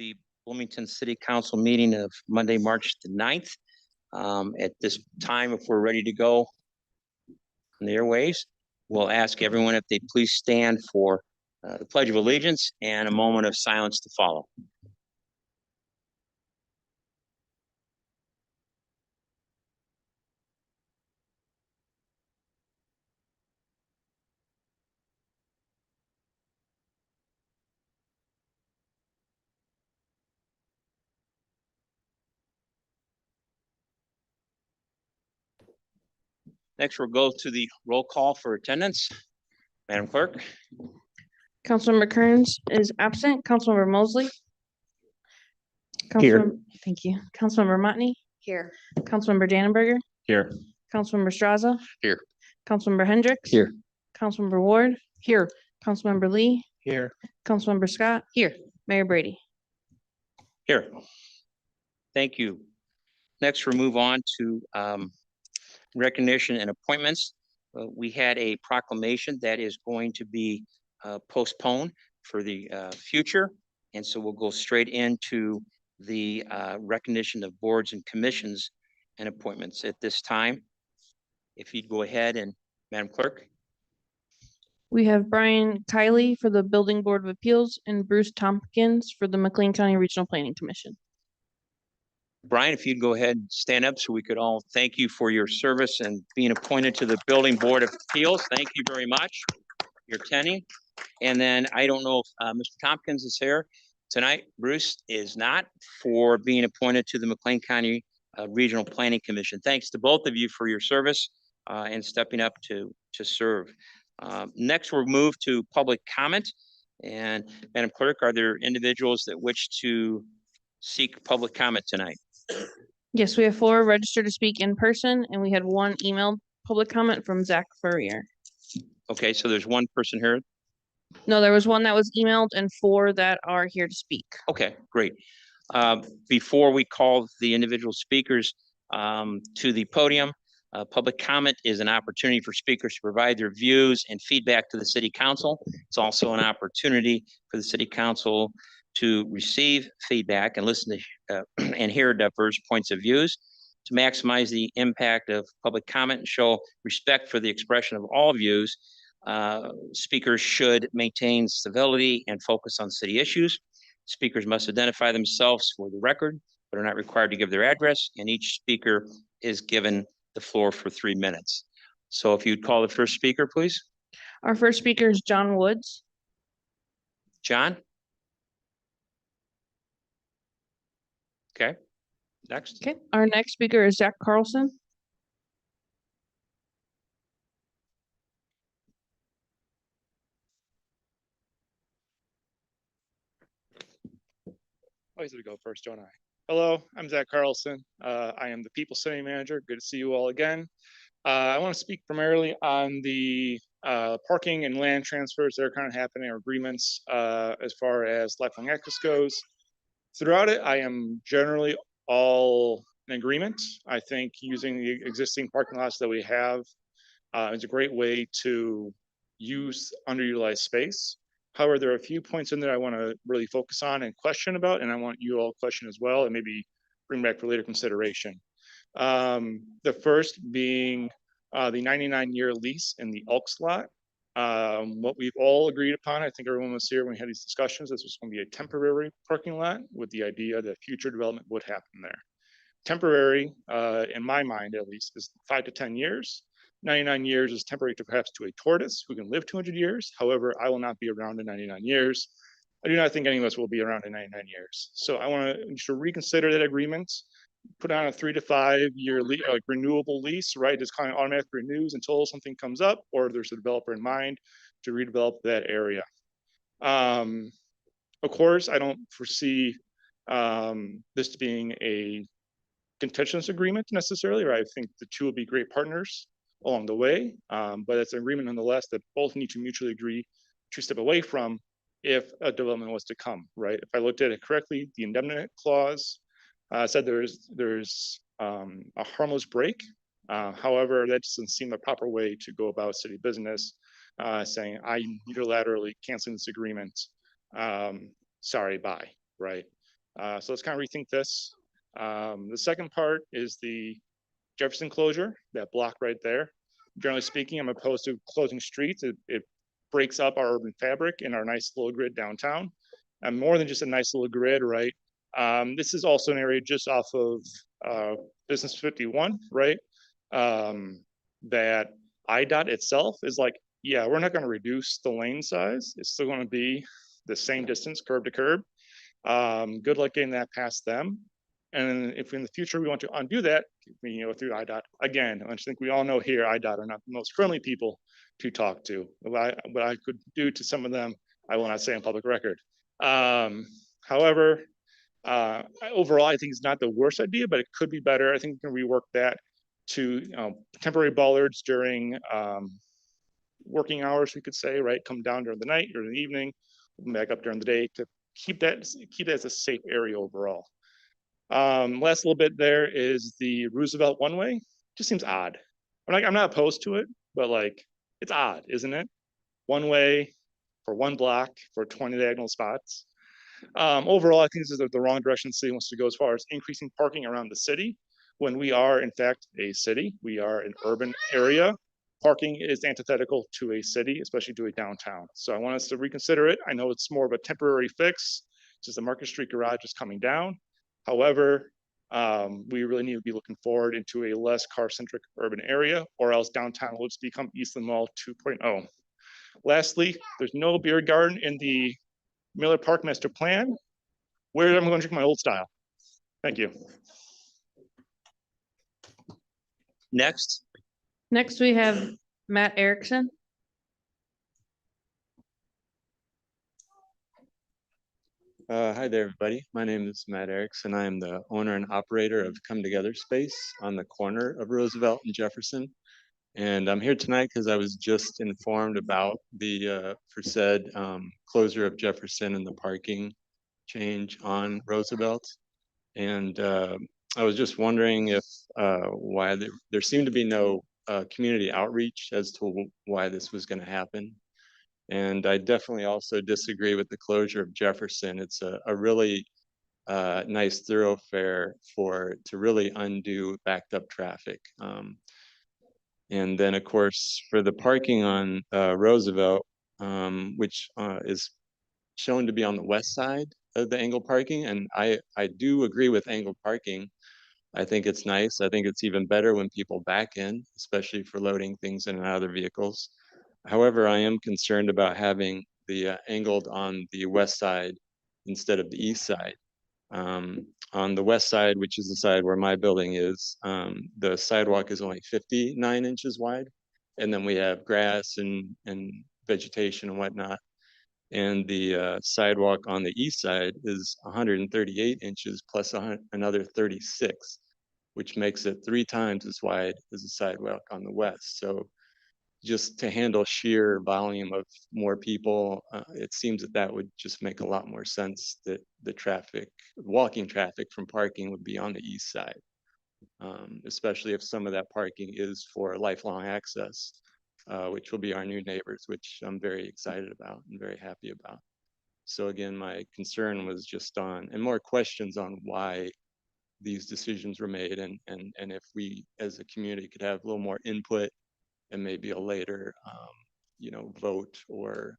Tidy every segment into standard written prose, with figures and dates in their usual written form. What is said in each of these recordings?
the Bloomington City Council meeting of Monday, March the 9th. At this time, if we're ready to go on the airwaves, we'll ask everyone if they please stand for the Pledge of Allegiance and a moment of silence to follow. Next, we'll go to the roll call for attendance. Madam Clerk. Councilmember Kearns is absent. Councilmember Mosley. Here. Thank you. Councilmember Motney. Here. Councilmember Dannenberger. Here. Councilmember Straza. Here. Councilmember Hendricks. Here. Councilmember Ward. Here. Councilmember Lee. Here. Councilmember Scott. Here. Mayor Brady. Here. Thank you. Next, we'll move on to recognition and appointments. We had a proclamation that is going to be postponed for the future. And so we'll go straight into the recognition of boards and commissions and appointments at this time. If you'd go ahead and, Madam Clerk. We have Brian Kiley for the Building Board of Appeals and Bruce Tompkins for the McLean County Regional Planning Commission. Brian, if you'd go ahead and stand up so we could all thank you for your service and being appointed to the Building Board of Appeals. Thank you very much. Your attending. And then I don't know if Mr. Tompkins is here tonight. Bruce is not, for being appointed to the McLean County Regional Planning Commission. Thanks to both of you for your service and stepping up to serve. Next, we'll move to public comment. And Madam Clerk, are there individuals that wish to seek public comment tonight? Yes, we have 4 registered to speak in person, and we had 1 emailed public comment from Zach Furrier. Okay, so there's 1 person here. No, there was 1 that was emailed and 4 that are here to speak. Okay, great. Before we call the individual speakers to the podium, public comment is an opportunity for speakers to provide their views and feedback to the City Council. It's also an opportunity for the City Council to receive feedback and listen to and hear diverse points of views. To maximize the impact of public comment and show respect for the expression of all views, speakers should maintain civility and focus on city issues. Speakers must identify themselves for the record, but are not required to give their address, and each speaker is given the floor for 3 minutes. So if you'd call the first speaker, please. Our first speaker is John Woods. John? Okay, next. Okay, our next speaker is Zach Carlson. Always to go first, don't I? Hello, I'm Zach Carlson. I am the People City Manager. Good to see you all again. I want to speak primarily on the parking and land transfers that are kind of happening, or agreements as far as lifelong access goes. Throughout it, I am generally all in agreement. I think using the existing parking lots that we have is a great way to use underutilized space. However, there are a few points in there I want to really focus on and question about, and I want you all to question as well, and maybe bring back for later consideration. The first being the 99-year lease in the Elks lot. What we've all agreed upon, I think everyone was here when we had these discussions, this was going to be a temporary parking lot with the idea that future development would happen there. Temporary, in my mind at least, is 5 to 10 years. 99 years is temporary to perhaps to a tortoise who can live 200 years. However, I will not be around in 99 years. I do not think any of us will be around in 99 years. So I want to reconsider that agreement, put on a 3 to 5 year renewable lease, right? Just kind of automatically renews until something comes up or there's a developer in mind to redevelop that area. Of course, I don't foresee this being a contentious agreement necessarily, right? I think the two will be great partners along the way, but it's an agreement nonetheless that both need to mutually agree to step away from if a development was to come, right? If I looked at it correctly, the indemnity clause said there's a harmless break. However, that doesn't seem the proper way to go about city business, saying I unilaterally canceling this agreement. Sorry, bye, right? So let's kind of rethink this. The second part is the Jefferson closure, that block right there. Generally speaking, I'm opposed to closing streets. It breaks up our urban fabric and our nice little grid downtown. And more than just a nice little grid, right? This is also an area just off of Business 51, right? That IDOT itself is like, yeah, we're not going to reduce the lane size. It's still going to be the same distance curb to curb. Good luck getting that past them. And if in the future we want to undo that, we go through IDOT again. I think we all know here IDOT are not the most friendly people to talk to. What I could do to some of them, I will not say on public record. However, overall, I think it's not the worst idea, but it could be better. I think we can rework that to temporary bollards during working hours, we could say, right? Come down during the night or the evening, back up during the day to keep that as a safe area overall. Last little bit there is the Roosevelt one-way. Just seems odd. I'm not opposed to it, but like it's odd, isn't it? One way for one block for 20 diagonal spots. Overall, I think this is the wrong direction the city wants to go as far as increasing parking around the city. When we are, in fact, a city, we are an urban area. Parking is antithetical to a city, especially to a downtown. So I want us to reconsider it. I know it's more of a temporary fix, just the Market Street garage is coming down. However, we really need to be looking forward into a less car-centric urban area, or else downtown will just become Eastland Mall 2.0. Lastly, there's no beer garden in the Miller Park Master Plan. Where am I going to drink my old style? Thank you. Next. Next, we have Matt Erickson. Hi there, everybody. My name is Matt Erickson. I am the owner and operator of Come Together Space on the corner of Roosevelt and Jefferson. And I'm here tonight because I was just informed about the said closure of Jefferson and the parking change on Roosevelt. And I was just wondering if why there seemed to be no community outreach as to why this was going to happen. And I definitely also disagree with the closure of Jefferson. It's a really nice thoroughfare to really undo backed up traffic. And then, of course, for the parking on Roosevelt, which is shown to be on the west side of the angled parking. And I do agree with angled parking. I think it's nice. I think it's even better when people back in, especially for loading things in and out of their vehicles. However, I am concerned about having the angled on the west side instead of the east side. On the west side, which is the side where my building is, the sidewalk is only 59 inches wide. And then we have grass and vegetation and whatnot. And the sidewalk on the east side is 138 inches plus another 36, which makes it 3 times as wide as the sidewalk on the west. So just to handle sheer volume of more people, it seems that would just make a lot more sense that the walking traffic from parking would be on the east side, especially if some of that parking is for lifelong access, which will be our new neighbors, which I'm very excited about and very happy about. So again, my concern was just and more questions on why these decisions were made and if we as a community could have a little more input and maybe a later, vote or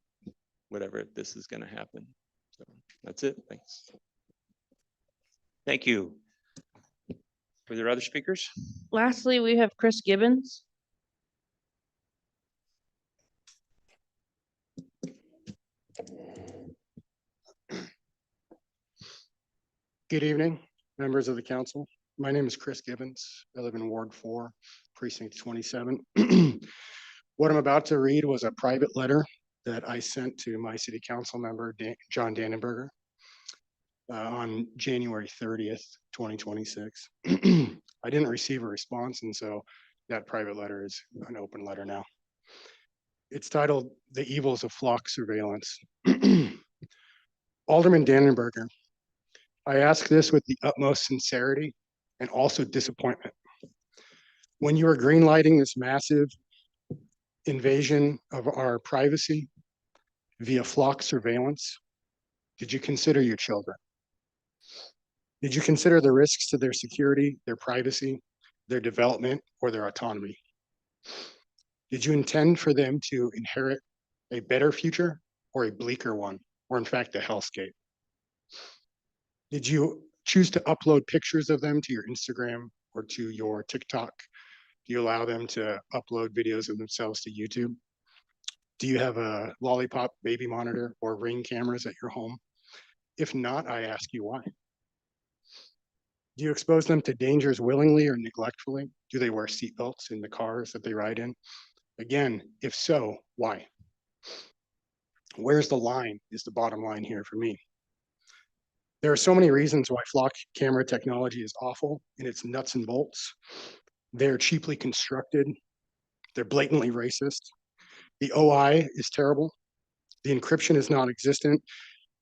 whatever if this is going to happen. So that's it. Thanks. Thank you. Were there other speakers? Lastly, we have Chris Gibbons. Good evening, members of the council. My name is Chris Gibbons. I live in Ward 4, Precinct 27. What I'm about to read was a private letter that I sent to my city council member, John Dannenberger, on January 30th, 2026. I didn't receive a response, and so that private letter is an open letter now. It's titled, "The Evils of Flock Surveillance." Alderman Dannenberger, I ask this with the utmost sincerity and also disappointment. When you are greenlighting this massive invasion of our privacy via flock surveillance, did you consider your children? Did you consider the risks to their security, their privacy, their development, or their autonomy? Did you intend for them to inherit a better future or a bleaker one, or in fact, a hellscape? Did you choose to upload pictures of them to your Instagram or to your TikTok? Do you allow them to upload videos of themselves to YouTube? Do you have a lollipop baby monitor or Ring cameras at your home? If not, I ask you why. Do you expose them to dangers willingly or neglectfully? Do they wear seatbelts in the cars that they ride in? Again, if so, why? Where's the line is the bottom line here for me. There are so many reasons why flock camera technology is awful in its nuts and bolts. They're cheaply constructed. They're blatantly racist. The OI is terrible. The encryption is non-existent.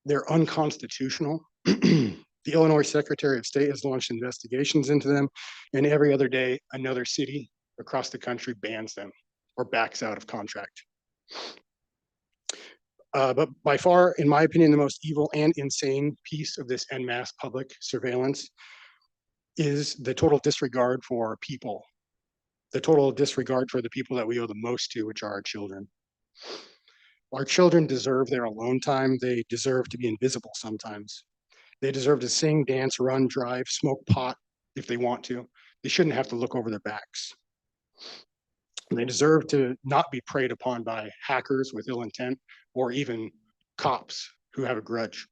They're unconstitutional. The Illinois Secretary of State has launched investigations into them, and every other day, another city across the country bans them or backs out of contract. But by far, in my opinion, the most evil and insane piece of this en masse public surveillance is the total disregard for people, the total disregard for the people that we owe the most to, which are our children. Our children deserve their alone time. They deserve to be invisible sometimes. They deserve to sing, dance, run, drive, smoke pot if they want to. They shouldn't have to look over their backs. They deserve to not be preyed upon by hackers with ill intent or even cops who have a grudge.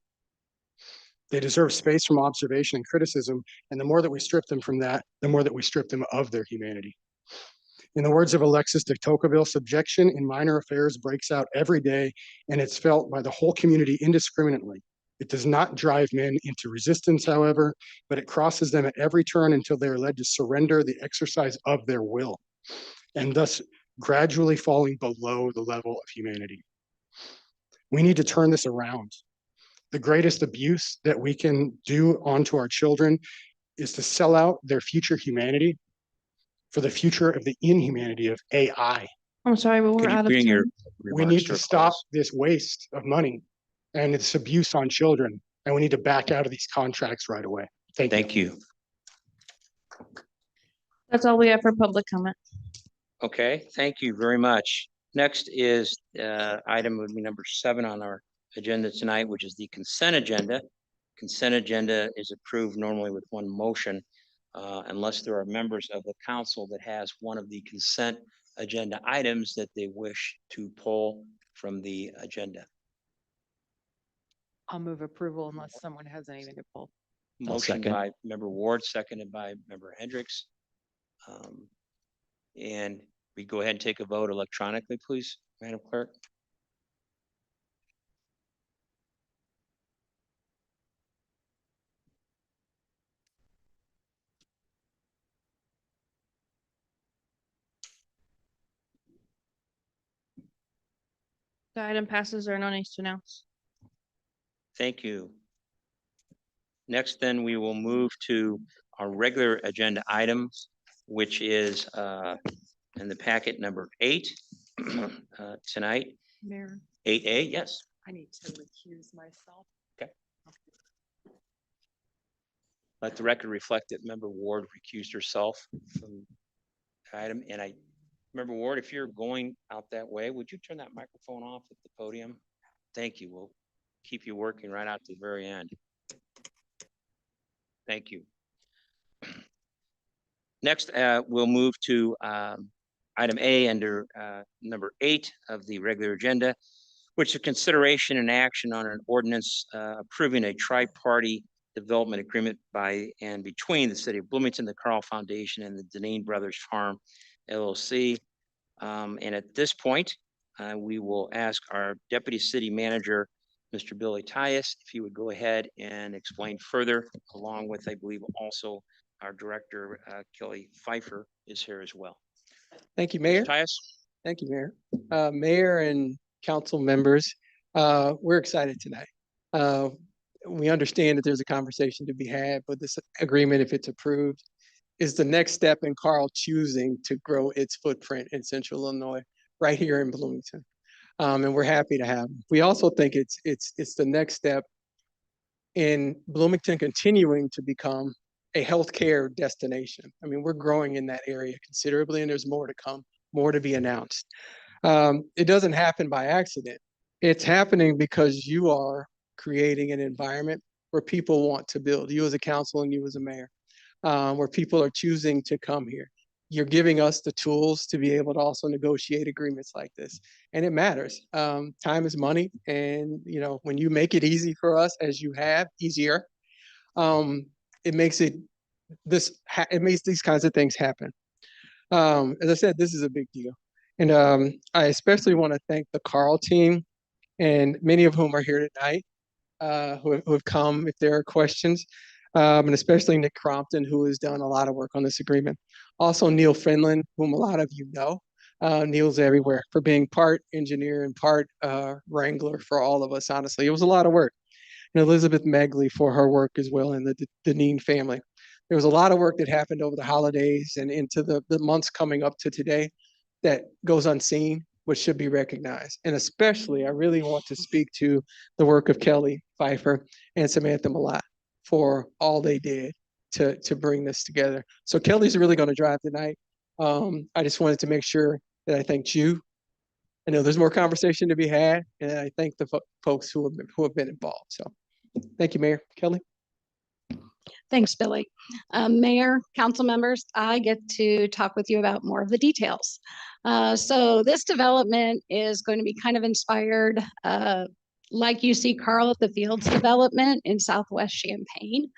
They deserve space from observation and criticism, and the more that we strip them from that, the more that we strip them of their humanity. In the words of Alexis de Tocqueville, subjection in minor affairs breaks out every day, and it's felt by the whole community indiscriminately. It does not drive men into resistance, however, but it crosses them at every turn until they are led to surrender the exercise of their will, and thus gradually falling below the level of humanity. We need to turn this around. The greatest abuse that we can do onto our children is to sell out their future humanity for the future of the inhumanity of AI. I'm sorry, but we're Can you out of bring your time. We remarks need to to a stop close? this waste of money and this abuse on children, and we need to back out of these contracts right away. Thank you. Thank you. That's all we have for public comment. Okay, thank you very much. Next is item would be number 7 on our agenda tonight, which is the consent agenda. Consent agenda is approved normally with one motion, unless there are members of the council that has one of the consent agenda items that they wish to pull from the agenda. I'll move approval unless someone has anything to pull. Motion second. by member Ward, seconded by member Hendricks. And we go ahead and take a vote electronically, please, Madam Clerk. The item passes. There are no names to announce. Thank you. Next, then, we will move to our regular agenda items, which is in the packet number 8 tonight. Mayor, 8A, yes. I need to recuse myself. Let the record reflect that member Ward recused herself from the item. And member Ward, if you're going out that way, would you turn that microphone off at the podium? Thank you. We'll keep you working right out to the very end. Thank you. Next, we'll move to item A under number 8 of the regular agenda, which is consideration and action on an ordinance approving a tri-party development agreement by and between the city of Bloomington, the Carl Foundation, and the Deneen Brothers Farm LLC. And at this point, we will ask our deputy city manager, Mr. Billy Tyus, if he would go ahead and explain further, along with, I believe, also our director, Kelly Pfeiffer, is here as well. Thank you, Mayor. Mr. Tyus? Thank you, Mayor. Mayor and council members, we're excited tonight. We understand that there's a conversation to be had, but this agreement, if it's approved, is the next step in Carl choosing to grow its footprint in Central Illinois, right here in Bloomington. And we're happy to have them. We also think it's the next step in Bloomington continuing to become a healthcare destination. I mean, we're growing in that area considerably, and there's more to come, more to be announced. It doesn't happen by accident. It's happening because you are creating an environment where people want to build, you as a council and you as a mayor, where people are choosing to come here. You're giving us the tools to be able to also negotiate agreements like this. And it matters. Time is money. And, you know, when you make it easy for us, as you have, easier, it makes it makes these kinds of things happen. As I said, this is a big deal. And I especially want to thank the Carl team, and many of whom are here tonight, who have come if there are questions, and especially Nick Crompton, who has done a lot of work on this agreement. Also, Neil Finland, whom a lot of you know. Neil's everywhere, for being part engineer and part wrangler for all of us, honestly. It was a lot of work. And Elizabeth Megley for her work as well, and the Deneen family. There was a lot of work that happened over the holidays and into the months coming up to today that goes unseen, which should be recognized. And especially, I really want to speak to the work of Kelly Pfeiffer and Samantha Malott for all they did to bring this together. So Kelly's really going to drive tonight. I just wanted to make sure that I thanked you. I know there's more conversation to be had, and I thank the folks who have been involved. So thank you, Mayor. Kelly? Thanks, Billy. Mayor, council members, I get to talk with you about more of the details. So this development is going to be kind of inspired, like you see Carl at the Fields development in Southwest Champaign,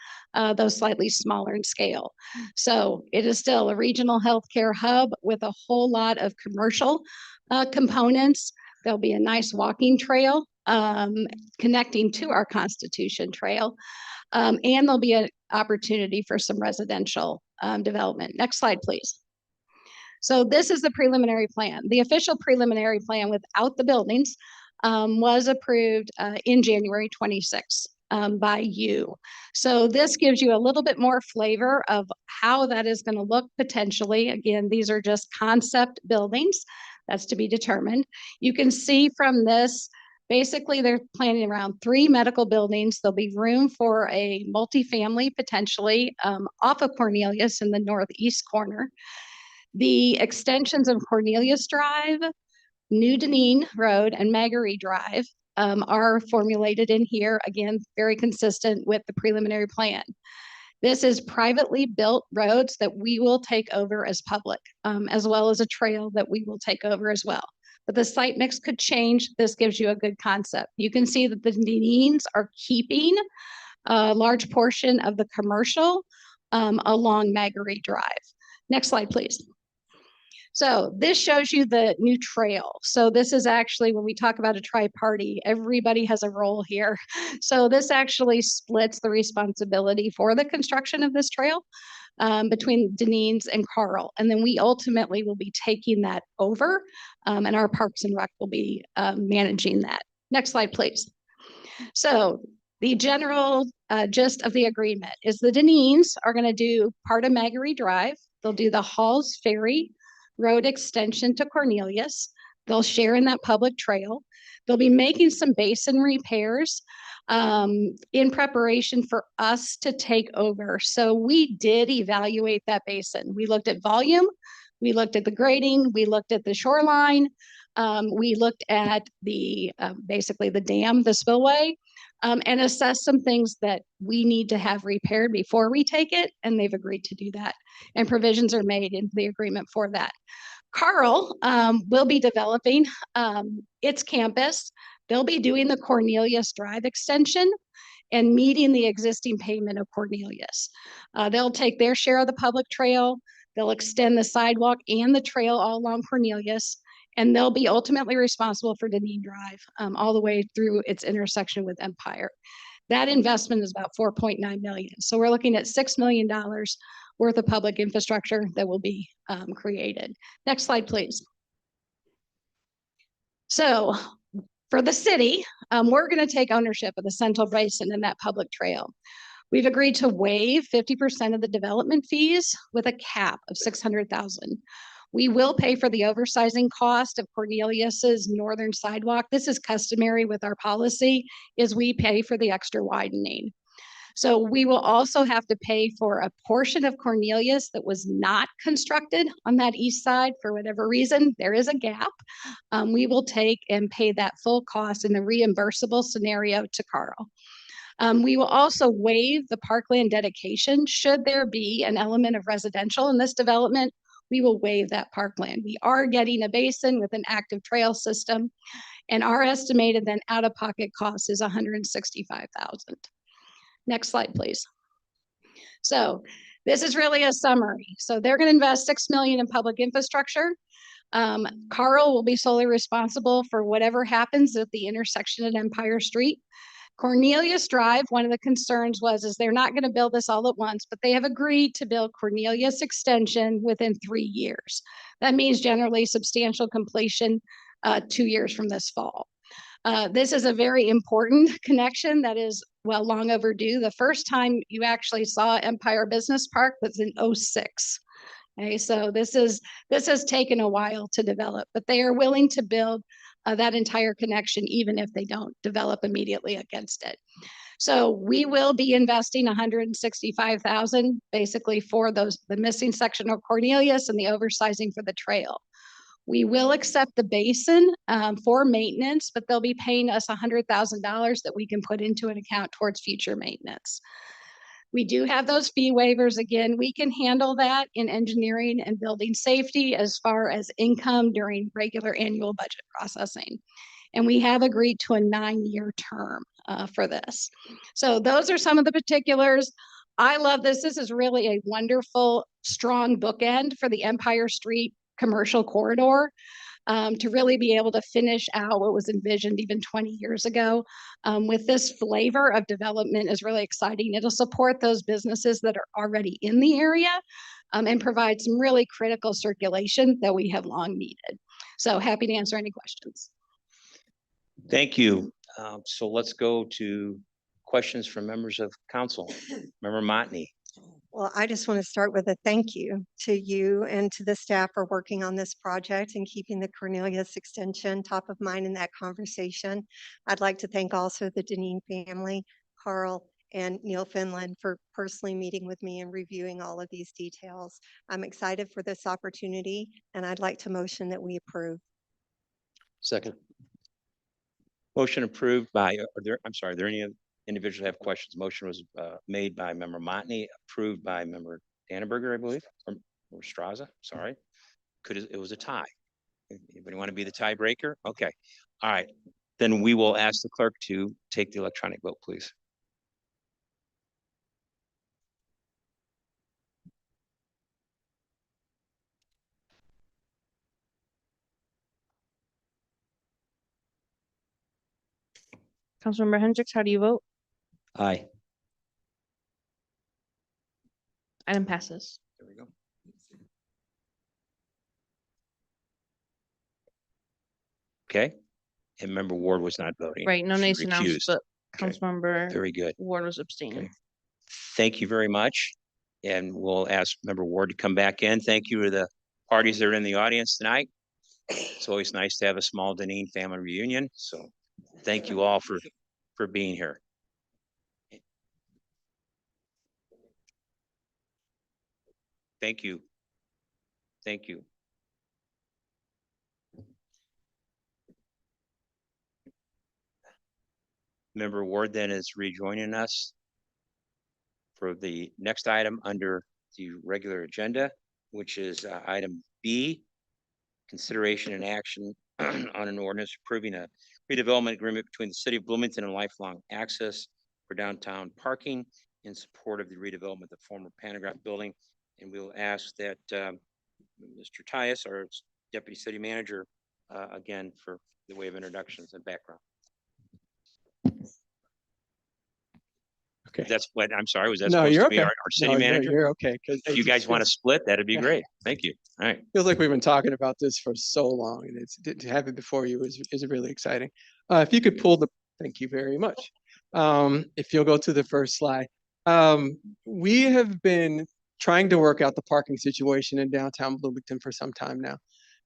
though slightly smaller in scale. So it is still a regional healthcare hub with a whole lot of commercial components. There'll be a nice walking trail connecting to our Constitution Trail. And there'll be an opportunity for some residential development. Next slide, please. So this is the preliminary plan. The official preliminary plan without the buildings was approved in January 26th by you. So this gives you a little bit more flavor of how that is going to look potentially. Again, these are just concept buildings. That's to be determined. You can see from this, basically, they're planning around 3 medical buildings. There'll be room for a multifamily potentially off of Cornelius in the northeast corner. The extensions of Cornelius Drive, New Deneen Road, and Marguerite Drive are formulated in here. Again, very consistent with the preliminary plan. This is privately built roads that we will take over as public, as well as a trail that we will take over as well. But the site mix could change. This gives you a good concept. You can see that the Deneens are keeping a large portion of the commercial along Marguerite Drive. Next slide, please. So this shows you the new trail. So this is actually, when we talk about a tri-party, everybody has a role here. So this actually splits the responsibility for the construction of this trail between Deneen's and Carl. And then we ultimately will be taking that over, and our Parks and Rec will be managing that. Next slide, please. So the general gist of the agreement is the Deneens are going to do part of Marguerite Drive. They'll do the Halls Ferry Road extension to Cornelius. They'll share in that public trail. They'll be making some basin repairs in preparation for us to take over. So we did evaluate that basin. We looked at volume, we looked at the grading, we looked at the shoreline, we looked at the basically the dam, the spillway, and assessed some things that we need to have repaired before we take it, and they've agreed to do that. And provisions are made in the agreement for that. Carl will be developing its campus. They'll be doing the Cornelius Drive extension and meeting the existing pavement of Cornelius. They'll take their share of the public trail. They'll extend the sidewalk and the trail all along Cornelius, and they'll be ultimately responsible for Deneen Drive all the way through its intersection with Empire. That investment is about $4.9 million. So we're looking at $6 million worth of public infrastructure that will be created. Next slide, please. So for the city, we're going to take ownership of the Central Basin and that public trail. We've agreed to waive 50% of the development fees with a cap of $600,000. We will pay for the oversizing cost of Cornelius's northern sidewalk. This is customary with our policy, is we pay for the extra widening. So we will also have to pay for a portion of Cornelius that was not constructed on that east side for whatever reason. There is a gap. We will take and pay that full cost in the reimbursable scenario to Carl. We will also waive the parkland dedication. Should there be an element of residential in this development, we will waive that parkland. We are getting a basin with an active trail system, and our estimated then out-of-pocket cost is $165,000. Next slide, please. So this is really a summary. So they're going to invest $6 million in public infrastructure. Carl will be solely responsible for whatever happens at the intersection at Empire Street. Cornelius Drive, one of the concerns is they're not going to build this all at once, but they have agreed to build Cornelius Extension within 3 years. That means generally substantial completion 2 years from this fall. This is a very important connection that is long overdue. The first time you actually saw Empire Business Park was in 2006. Okay, so this has taken a while to develop, but they are willing to build that entire connection, even if they don't develop immediately against it. So we will be investing $165,000 basically for the missing section of Cornelius and the oversizing for the trail. We will accept the basin for maintenance, but they'll be paying us $100,000 that we can put into an account towards future maintenance. We do have those fee waivers. Again, we can handle that in engineering and building safety as far as income during regular annual budget processing. And we have agreed to a 9-year term for this. So those are some of the particulars. I love this. This is really a wonderful, strong bookend for the Empire Street commercial corridor. To really be able to finish out what was envisioned even 20 years ago with this flavor of development is really exciting. It'll support those businesses that are already in the area and provide some really critical circulation that we have long needed. So happy to answer any questions. Thank you. So let's go to questions from members of council. Member Motney. Well, I just want to start with a thank you to you and to the staff for working on this project and keeping the Cornelius extension top of mind in that conversation. I'd like to thank also the Deneen family, Carl and Neil Finland, for personally meeting with me and reviewing all of these details. I'm excited for this opportunity, and I'd like to motion that we approve. Second. Motion approved by, are there any individuals have questions? Motion was made by member Motney, approved by member Dannenberger, I believe, or Straza, sorry. It was a tie. Anybody want to be the tiebreaker? Okay. All right. Then we will ask the clerk to take the electronic vote, please. Councilmember Hendricks, how do you vote? Aye. Item passes. There we go. Okay. And member Ward was not voting. Right, no She nays announced, recused. but Okay. Councilmember Very good. Ward was abstaining. Okay. Thank you very much. And we'll ask member Ward to come back in. Thank you to the parties that are in the audience tonight. It's always nice to have a small Deneen family reunion. So thank you all for being here. Thank you. Thank you. Member Ward then is rejoining us for the next item under the regular agenda, which is item B, consideration and action on an ordinance approving a redevelopment agreement between the city of Bloomington and Lifelong Access for downtown parking in support of the redevelopment of the former Panagraph building. And we'll ask that Mr. Tyus, our deputy city manager, again, for the way of introductions and background. Okay. That's what, I'm sorry, was that No, supposed you're to be okay. our city No, manager? You're okay. If you guys want to split, that'd be Yeah. great. Thank you. All right. Feels like we've been talking about this for so long, and to have it before you is really exciting. If you could thank you very much. If you'll go to the first slide. We have been trying to work out the parking situation in downtown Bloomington for some time now,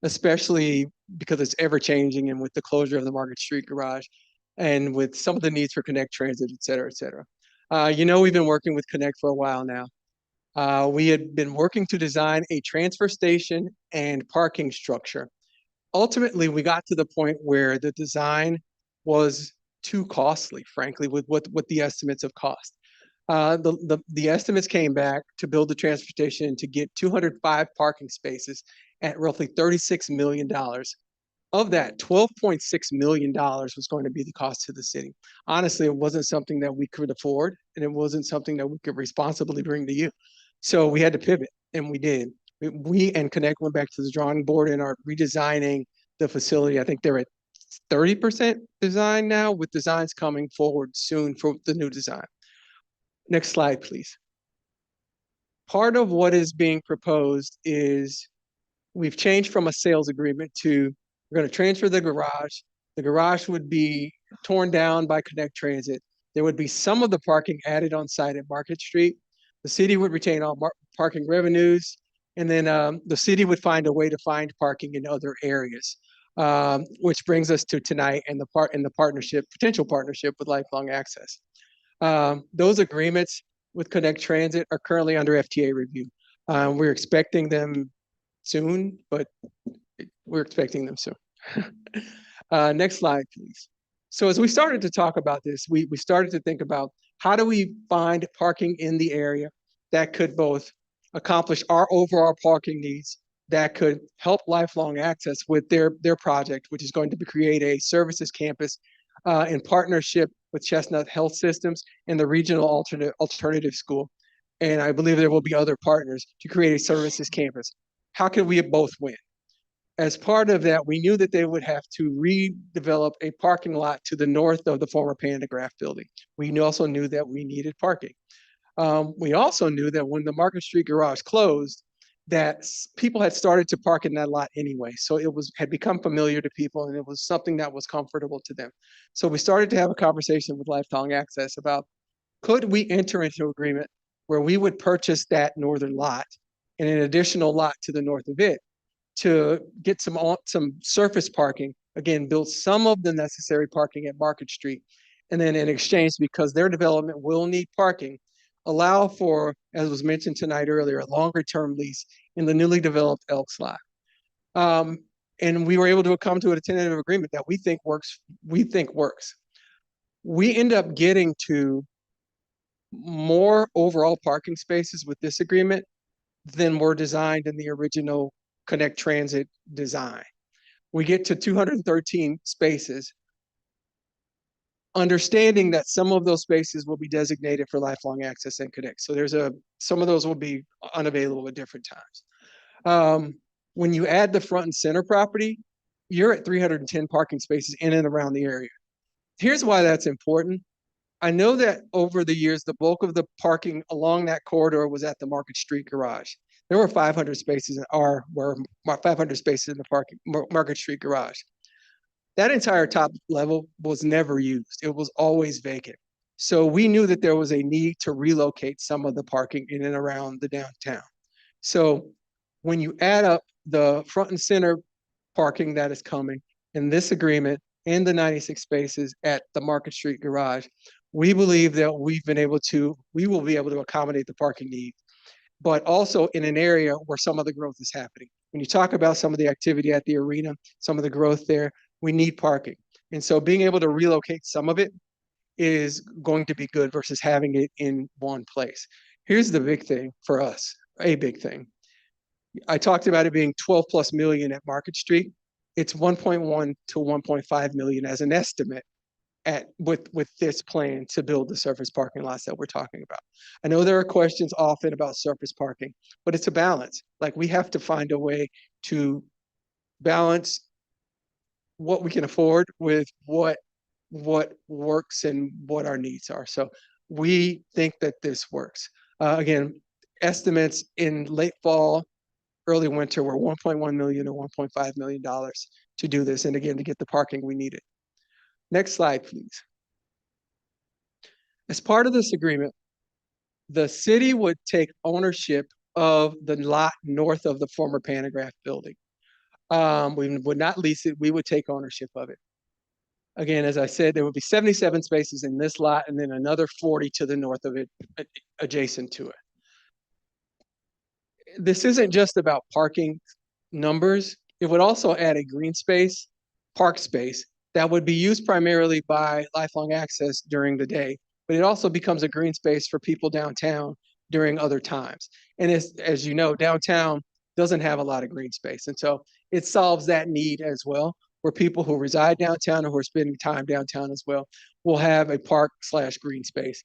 especially because it's ever changing and with the closure of the Market Street garage and with some of the needs for Connect Transit, et cetera, et cetera. We've been working with Connect for a while now. We had been working to design a transfer station and parking structure. Ultimately, we got to the point where the design was too costly, frankly, with what the estimates of cost. The estimates came back to build the transfer station to get 205 parking spaces at roughly $36 million. Of that, $12.6 million was going to be the cost to the city. Honestly, it wasn't something that we could afford, and it wasn't something that we could responsibly bring to you. So we had to pivot, and we did. We and Connect went back to the drawing board and are redesigning the facility. I think they're at 30% design now, with designs coming forward soon for the new design. Next slide, please. Part of what is being proposed is we've changed from a sales agreement to we're going to transfer the garage. The garage would be torn down by Connect Transit. There would be some of the parking added on site at Market Street. The city would retain all parking revenues, and then the city would find a way to find parking in other areas, which brings us to tonight and the potential partnership with Lifelong Access. Those agreements with Connect Transit are currently under FTA review. We're expecting them soon, but we're expecting them soon. Next slide, please. So as we started to talk about this, we started to think about how do we find parking in the area that could both accomplish our overall parking needs, that could help Lifelong Access with their project, which is going to create a services campus in partnership with Chestnut Health Systems and the Regional Alternative School. And I believe there will be other partners to create a services campus. How can we both win? As part of that, we knew that they would have to redevelop a parking lot to the north of the former Pandagraph building. We also knew that we needed parking. We also knew that when the Market Street garage closed, that people had started to park in that lot anyway. So it had become familiar to people, and it was something that was comfortable to them. So we started to have a conversation with Lifelong Access about, could we enter into an agreement where we would purchase that northern lot and an additional lot to the north of it to get some surface parking, again, build some of the necessary parking at Market Street, and then in exchange, because their development will need parking, allow for, as was mentioned tonight earlier, a longer term lease in the newly developed Elks lot. And we were able to come to a tentative agreement that we think works. We end up getting to more overall parking spaces with this agreement than were designed in the original Connect Transit design. We get to 213 spaces, understanding that some of those spaces will be designated for Lifelong Access and Connect. So some of those will be unavailable at different times. When you add the front and center property, you're at 310 parking spaces in and around the area. Here's why that's important. I know that over the years, the bulk of the parking along that corridor was at the Market Street garage. There were 500 spaces in the Market Street garage. That entire top level was never used. It was always vacant. So we knew that there was a need to relocate some of the parking in and around the downtown. So when you add up the front and center parking that is coming in this agreement and the 96 spaces at the Market Street garage, we believe that we will be able to accommodate the parking need, but also in an area where some of the growth is happening. When you talk about some of the activity at the arena, some of the growth there, we need parking. And so being able to relocate some of it is going to be good versus having it in one place. Here's the big thing for us, a big thing. I talked about it being 12 plus million at Market Street. It's 1.1 to 1.5 million as an estimate with this plan to build the surface parking lots that we're talking about. I know there are questions often about surface parking, but it's a balance. Like, we have to find a way to balance what we can afford with what works and what our needs are. So we think that this works. Again, estimates in late fall, early winter were 1.1 million or $1.5 million to do this. And again, to get the parking we needed. Next slide, please. As part of this agreement, the city would take ownership of the lot north of the former Pandagraph building. We would not lease it, we would take ownership of it. Again, as I said, there would be 77 spaces in this lot and then another 40 to the north of it, adjacent to it. This isn't just about parking numbers. It would also add a green space, park space that would be used primarily by Lifelong Access during the day, but it also becomes a green space for people downtown during other times. And as you know, downtown doesn't have a lot of green space. And so it solves that need as well, where people who reside downtown or who are spending time downtown as well will have a park/green space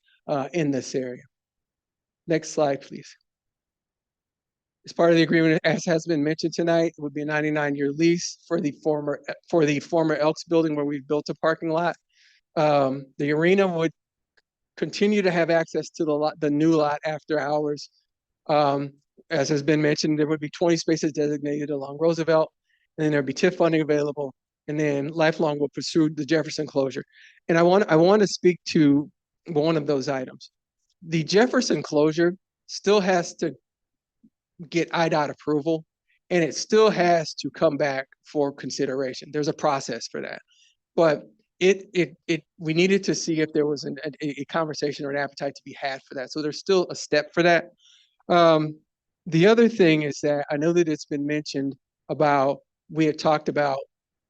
in this area. Next slide, please. As part of the agreement, as has been mentioned tonight, it would be a 99-year lease for the former Elks building where we've built a parking lot. The arena would continue to have access to the new lot after hours. As has been mentioned, there would be 20 spaces designated along Roosevelt, and then there'd be TIF funding available, and then Lifelong will pursue the Jefferson closure. And I want to speak to one of those items. The Jefferson closure still has to get IDOT approval, and it still has to come back for consideration. There's a process for that. But we needed to see if there was a conversation or an appetite to be had for that. So there's still a step for that. The other thing is that I know that it's been mentioned about, we had talked about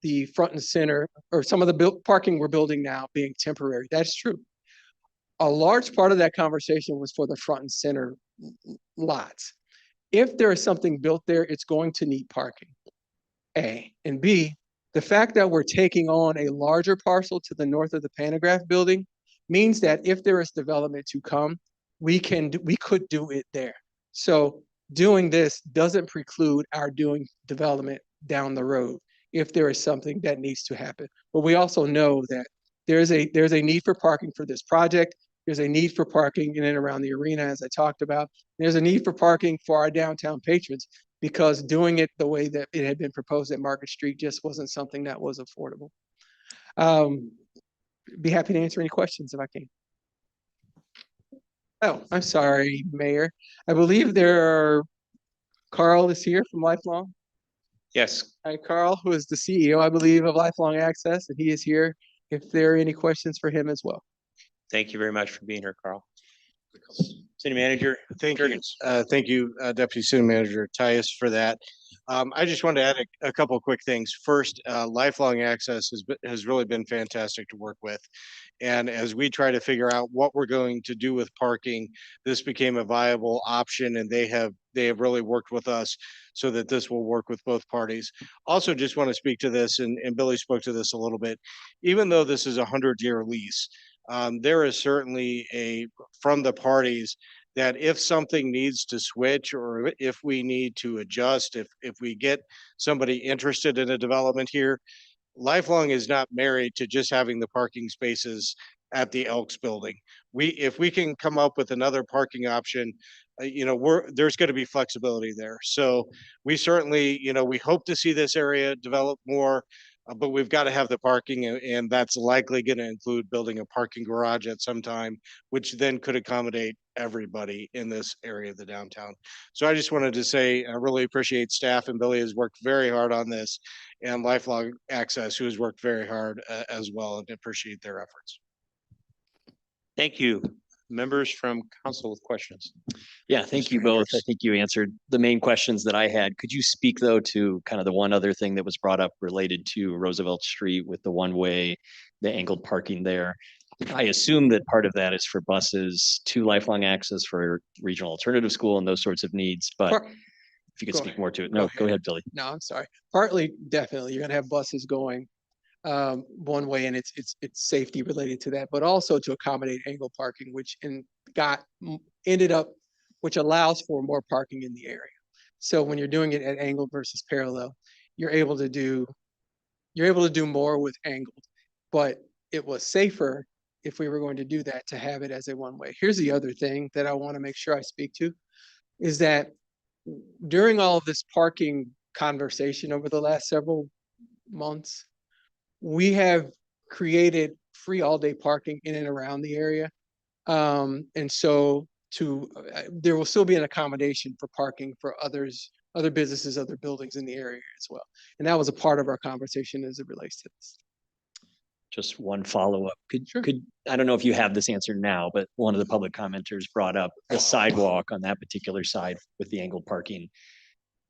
the front and center, or some of the parking we're building now being temporary. That's true. A large part of that conversation was for the front and center lots. If there is something built there, it's going to need parking, A. And B, the fact that we're taking on a larger parcel to the north of the Pantograph building means that if there is development to come, we could do it there. So doing this doesn't preclude our doing development down the road if there is something that needs to happen. But we also know that there's a need for parking for this project. There's a need for parking in and around the arena, as I talked about. There's a need for parking for our downtown patrons, because doing it the way that it had been proposed at Market Street just wasn't something that was affordable. Be happy to answer any questions if I can. Oh, I'm sorry, Mayor. I believe Carl is here from Lifelong. Yes, Hi, Carl, who is the CEO, I believe, of Lifelong Access, and he is here if there are any questions for him as well. thank you very much for being here, Carl. City Manager. Thank you. Jurgens. Thank you, Deputy City Manager Tyus, for that. I just wanted to add a couple of quick things. First, Lifelong Access has really been fantastic to work with. And as we try to figure out what we're going to do with parking, this became a viable option, and they have really worked with us so that this will work with both parties. Also, just want to speak to this, and Billy spoke to this a little bit. Even though this is a 100-year lease, there is certainly from the parties that if something needs to switch, or if we need to adjust, if we get somebody interested in a development here, Lifelong is not married to just having the parking spaces at the Elks building. If we can come up with another parking option, there's going to be flexibility there. So we certainly, we hope to see this area develop more, but we've got to have the parking, and that's likely going to include building a parking garage at some time, which then could accommodate everybody in this area of the downtown. So I just wanted to say I really appreciate staff, and Billy has worked very hard on this, and Lifelong Access, who has worked very hard as well, and appreciate their efforts. Thank you. Members from council with questions. Yeah, thank Mr. you both. I Hendricks. think you answered the main questions that I had. Could you speak though to kind of the one other thing that was brought up related to Roosevelt Street with the one-way, the angled parking there? I assume that part of that is for buses to Lifelong Access for regional alternative school and those sorts of needs, but if you could Go speak ahead. more to it. Go No, ahead. go ahead, Billy. No, I'm sorry. Partly, definitely, you're gonna have buses going one way, and it's safety related to that, but also to accommodate angle parking, which ended up, which allows for more parking in the area. So when you're doing it at angle versus parallel, you're able to do more with angled, but it was safer if we were going to do that to have it as a one-way. Here's the other thing that I want to make sure I speak to, is that during all of this parking conversation over the last several months, we have created free all-day parking in and around the area. And so there will still be an accommodation for parking for other businesses, other buildings in the area as well. And that was a part of our conversation as it relates to this. Just one follow-up. I don't know if you have this answer now, but one of the public commenters brought up the sidewalk on that particular side with the angled parking.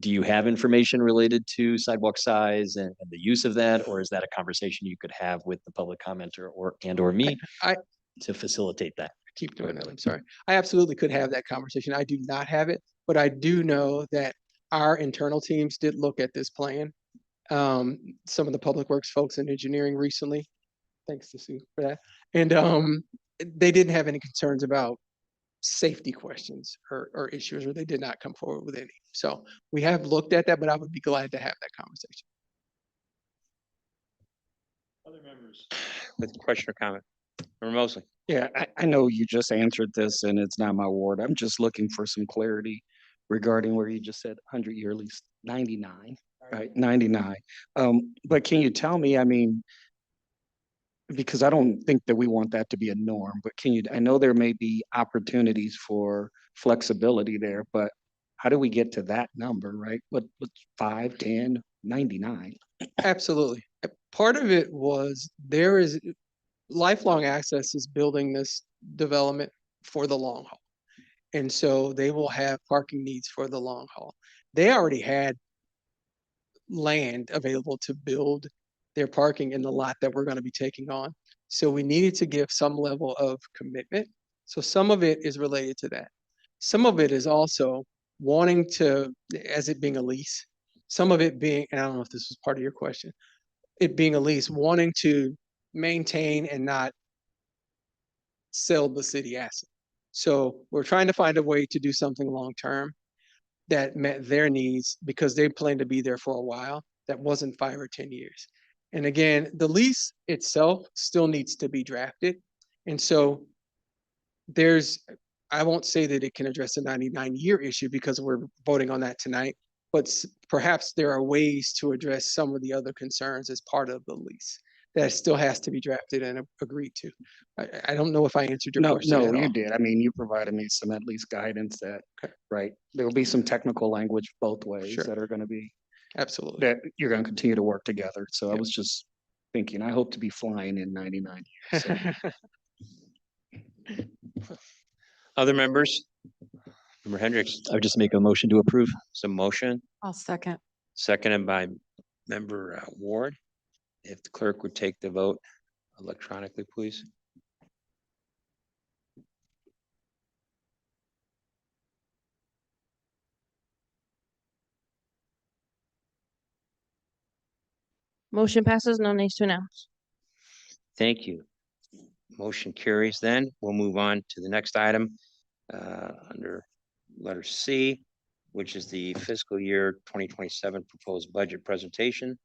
Do you have information related to sidewalk size and the use of that, or is that a conversation you could have with the public commenter or me I to facilitate that? keep doing that. I'm sorry. I absolutely could have that conversation. I do not have it, but I do know that our internal teams did look at this plan. Some of the public works folks in engineering recently, thanks to Sue for that. And they didn't have any concerns about safety questions or issues, or they did not come forward with any. So we have looked at that, but I would be glad to have that conversation. Other members with question or comment? Member Mosley. Yeah, I know you just answered this and it's not my ward. I'm just looking for some clarity regarding where you just said 100 year lease, 99, right? 99. But can you tell me, I mean, because I don't think that we want that to be a norm, but I know there may be opportunities for flexibility there, but how do we get to that number, right? What's 5, 10, 99? Absolutely. Part of it was there is lifelong access is building this development for the long haul. And so they will have parking needs for the long haul. They already had land available to build their parking in the lot that we're going to be taking on. So we needed to give some level of commitment. So some of it is related to that. Some of it is also wanting to, as it being a lease, some of it being, and I don't know if this was part of your question, it being a lease, wanting to maintain and not sell the city asset. So we're trying to find a way to do something long-term that met their needs because they plan to be there for a while. That wasn't 5 or 10 years. And again, the lease itself still needs to be drafted. And so I won't say that it can address a 99-year issue because we're voting on that tonight, but perhaps there are ways to address some of the other concerns as part of the lease that still has to be drafted and agreed to. I don't know if I answered your question No, at you all. did. I mean, you provided me some at least guidance that, right, there will be some technical language both ways Sure. that are going to be, Absolutely. that you're going to continue to work together. So I Yep. was just thinking, I hope to be flying in 99 years. So. Other members? Member Hendricks, I would just make a motion to approve. some motion, I'll second. seconded by Member Ward. If the clerk would take the vote electronically, please. Motion passes, no nays to announce. Thank you. Motion carries then. We'll move on to the next item under letter C, which is the fiscal year 2027 proposed budget presentation,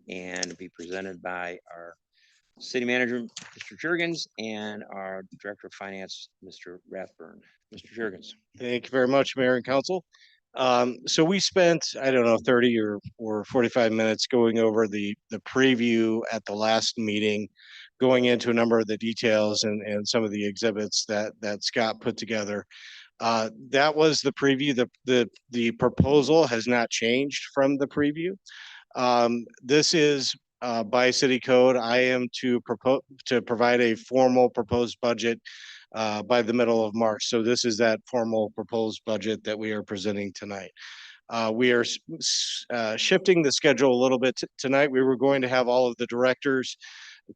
and be presented by our city manager, Mr. Jurgens, and our director of finance, Mr. Rathburn. Mr. Jurgens. Thank you very much, Mayor and Council. So we spent, I don't know, 30 or 45 minutes going over the preview at the last meeting, going into a number of the details and some of the exhibits that Scott put together. That was the preview. The proposal has not changed from the preview. This is by city code. I am to provide a formal proposed budget by the middle of March. So this is that formal proposed budget that we are presenting tonight. We are shifting the schedule a little bit tonight. We were going to have all of the directors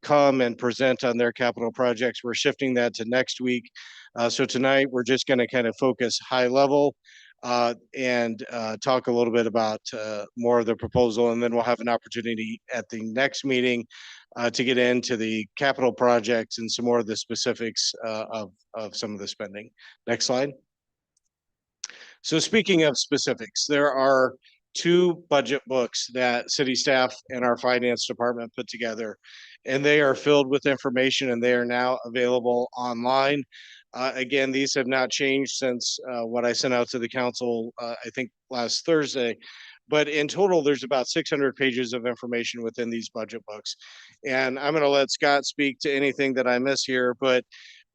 come and present on their capital projects. We're shifting that to next week. So tonight we're just going to kind of focus high level and talk a little bit about more of the proposal, and then we'll have an opportunity at the next meeting to get into the capital projects and some more of the specifics of some of the spending. Next slide. So speaking of specifics, there are 2 budget books that city staff and our finance department put together, and they are filled with information and they are now available online. Again, these have not changed since what I sent out to the council, I think last Thursday. But in total, there's about 600 pages of information within these budget books. And I'm going to let Scott speak to anything that I miss here. But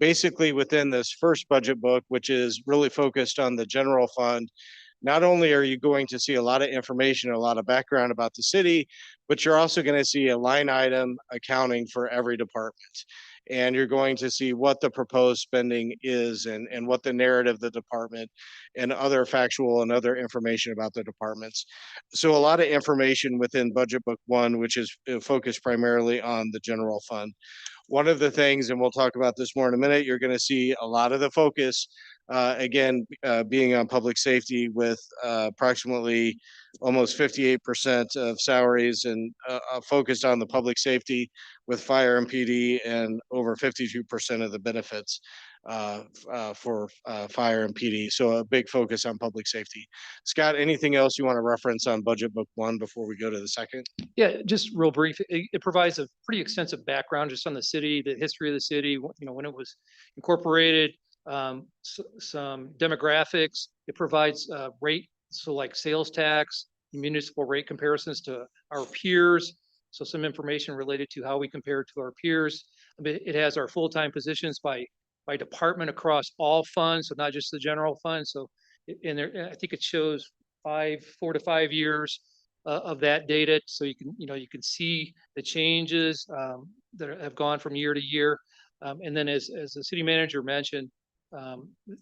basically within this first budget book, which is really focused on the general fund, not only are you going to see a lot of information, a lot of background about the city, but you're also going to see a line item accounting for every department. And you're going to see what the proposed spending is and what the narrative of the department and other factual and other information about the departments. So a lot of information within Budget Book 1, which is focused primarily on the general fund. One of the things, and we'll talk about this more in a minute, you're going to see a lot of the focus, being on public safety with approximately almost 58% of salaries and focused on the public safety with fire and PD and over 52% of the benefits for fire and PD. So a big focus on public safety. Scott, anything else you want to reference on Budget Book 1 before we go to the second? Yeah, just real brief. It provides a pretty extensive background just on the city, the history of the city, when it was incorporated, some demographics. It provides rate, so like sales tax, municipal rate comparisons to our peers. So some information related to how we compare to our peers. It has our full-time positions by department across all funds, so not just the general fund. So I think it shows 4 to 5 years of that data, so you can see the changes that have gone from year to year. And then as the city manager mentioned,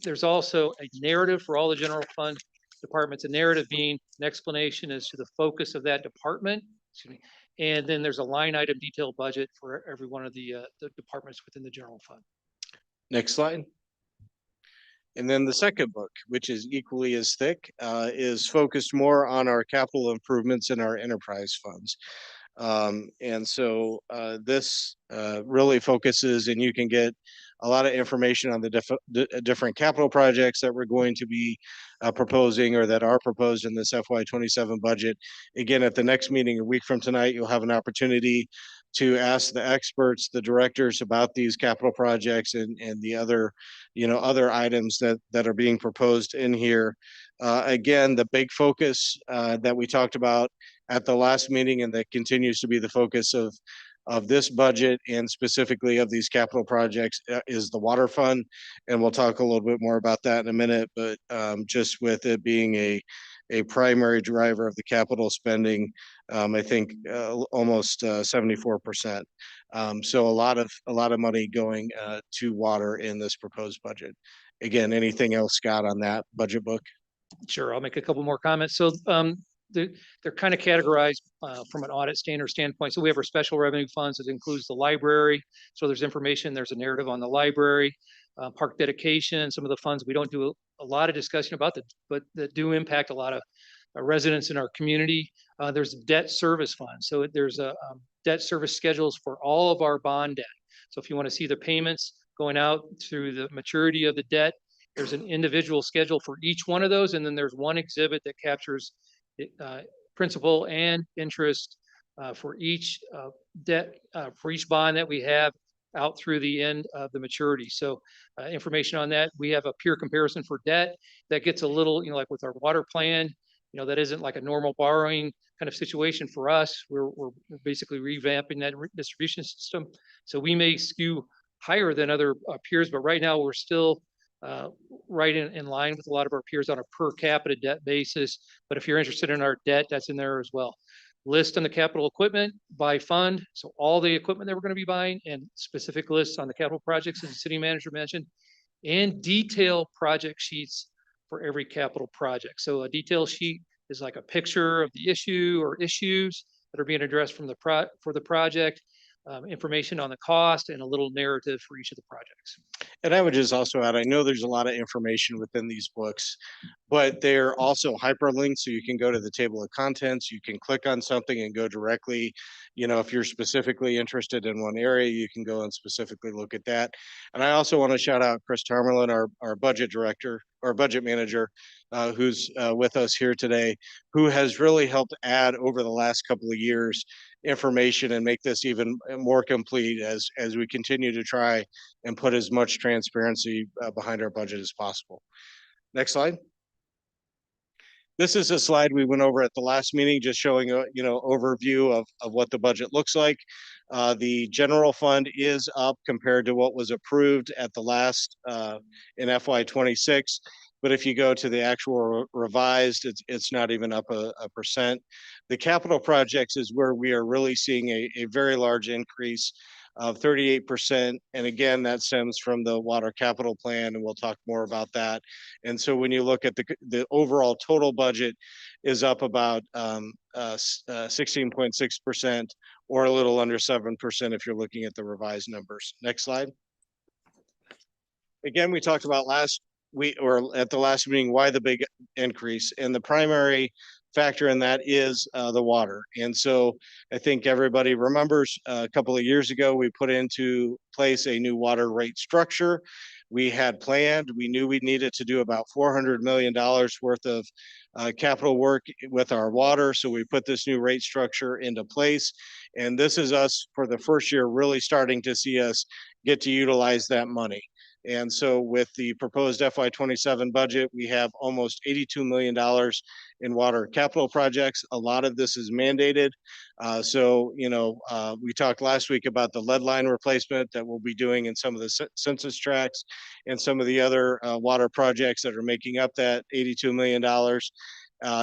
there's also a narrative for all the general fund departments, a narrative being an explanation as to the focus of that department. Excuse me. And then there's a line item detailed budget for every one of the departments within the general fund. Next slide. And then the second book, which is equally as thick, is focused more on our capital improvements in our enterprise funds. And so this really focuses, and you can get a lot of information on the different capital projects that we're going to be proposing or that are proposed in this FY27 budget. Again, at the next meeting a week from tonight, you'll have an opportunity to ask the experts, the directors about these capital projects and the other, other items that are being proposed in here. Again, the big focus that we talked about at the last meeting and that continues to be the focus of this budget and specifically of these capital projects is the water fund. And we'll talk a little bit more about that in a minute, but just with it being a primary driver of the capital spending, I think almost 74%. So a lot of money going to water in this proposed budget. Again, anything else, Scott, on that budget book? Sure, I'll make a couple more comments. So they're kind of categorized from an audit standard standpoint. So we have our special revenue funds that includes the library. So there's information, there's a narrative on the library, park dedication, some of the funds we don't do a lot of discussion about but that do impact a lot of residents in our community. There's debt service fund. So there's a debt service schedules for all of our bond debt. So if you want to see the payments going out through the maturity of the debt, there's an individual schedule for each one of those. And then there's one exhibit that captures principal and interest for each debt, for each bond that we have out through the end of the maturity. So information on that. We have a peer comparison for debt that gets a little, like with our water plan, that isn't like a normal borrowing kind of situation for us. We're basically revamping that distribution system. So we may skew higher than other peers, but right now we're still right in line with a lot of our peers on a per capita debt basis. But if you're interested in our debt, that's in there as well. List on the capital equipment by fund. So all the equipment that we're going to be buying and specific lists on the capital projects as the city manager mentioned, and detail project sheets for every capital project. So a detail sheet is like a picture of the issue or issues that are being addressed from for the project, information on the cost, and a little narrative for each of the projects. And I would just also add, I know there's a lot of information within these books, but they're also hyperlinked. So you can go to the table of contents, you can click on something and go directly. If you're specifically interested in one area, you can go and specifically look at that. And I also want to shout out Chris Tarmelin, our budget director or budget manager, who's with us here today, who has really helped add over the last couple of years information and make this even more complete as we continue to try and put as much transparency behind our budget as possible. Next slide. This is a slide we went over at the last meeting, just showing a overview of what the budget looks like. The general fund is up compared to what was approved at the last in FY26. but if you go to the actual revised, it's not even up a percent. The capital projects is where we are really seeing a very large increase of 38%. And again, that stems from the water capital plan, and we'll talk more about that. And so when you look at the overall total budget is up about 16.6%, or a little under 7% if you're looking at the revised numbers. Next slide. Again, we talked about at the last meeting, why the big increase, and the primary factor in that is the water. And so I think everybody remembers a couple of years ago, we put into place a new water rate structure. We had planned, we knew we needed to do about $400 million worth of capital work with our water. So we put this new rate structure into place. And this is us for the first year really starting to see us get to utilize that money. And so with the proposed FY27 budget, we have almost $82 million in water capital projects. A lot of this is mandated. We talked last week about the lead line replacement that we'll be doing in some of the census tracts and some of the other water projects that are making up that $82 million.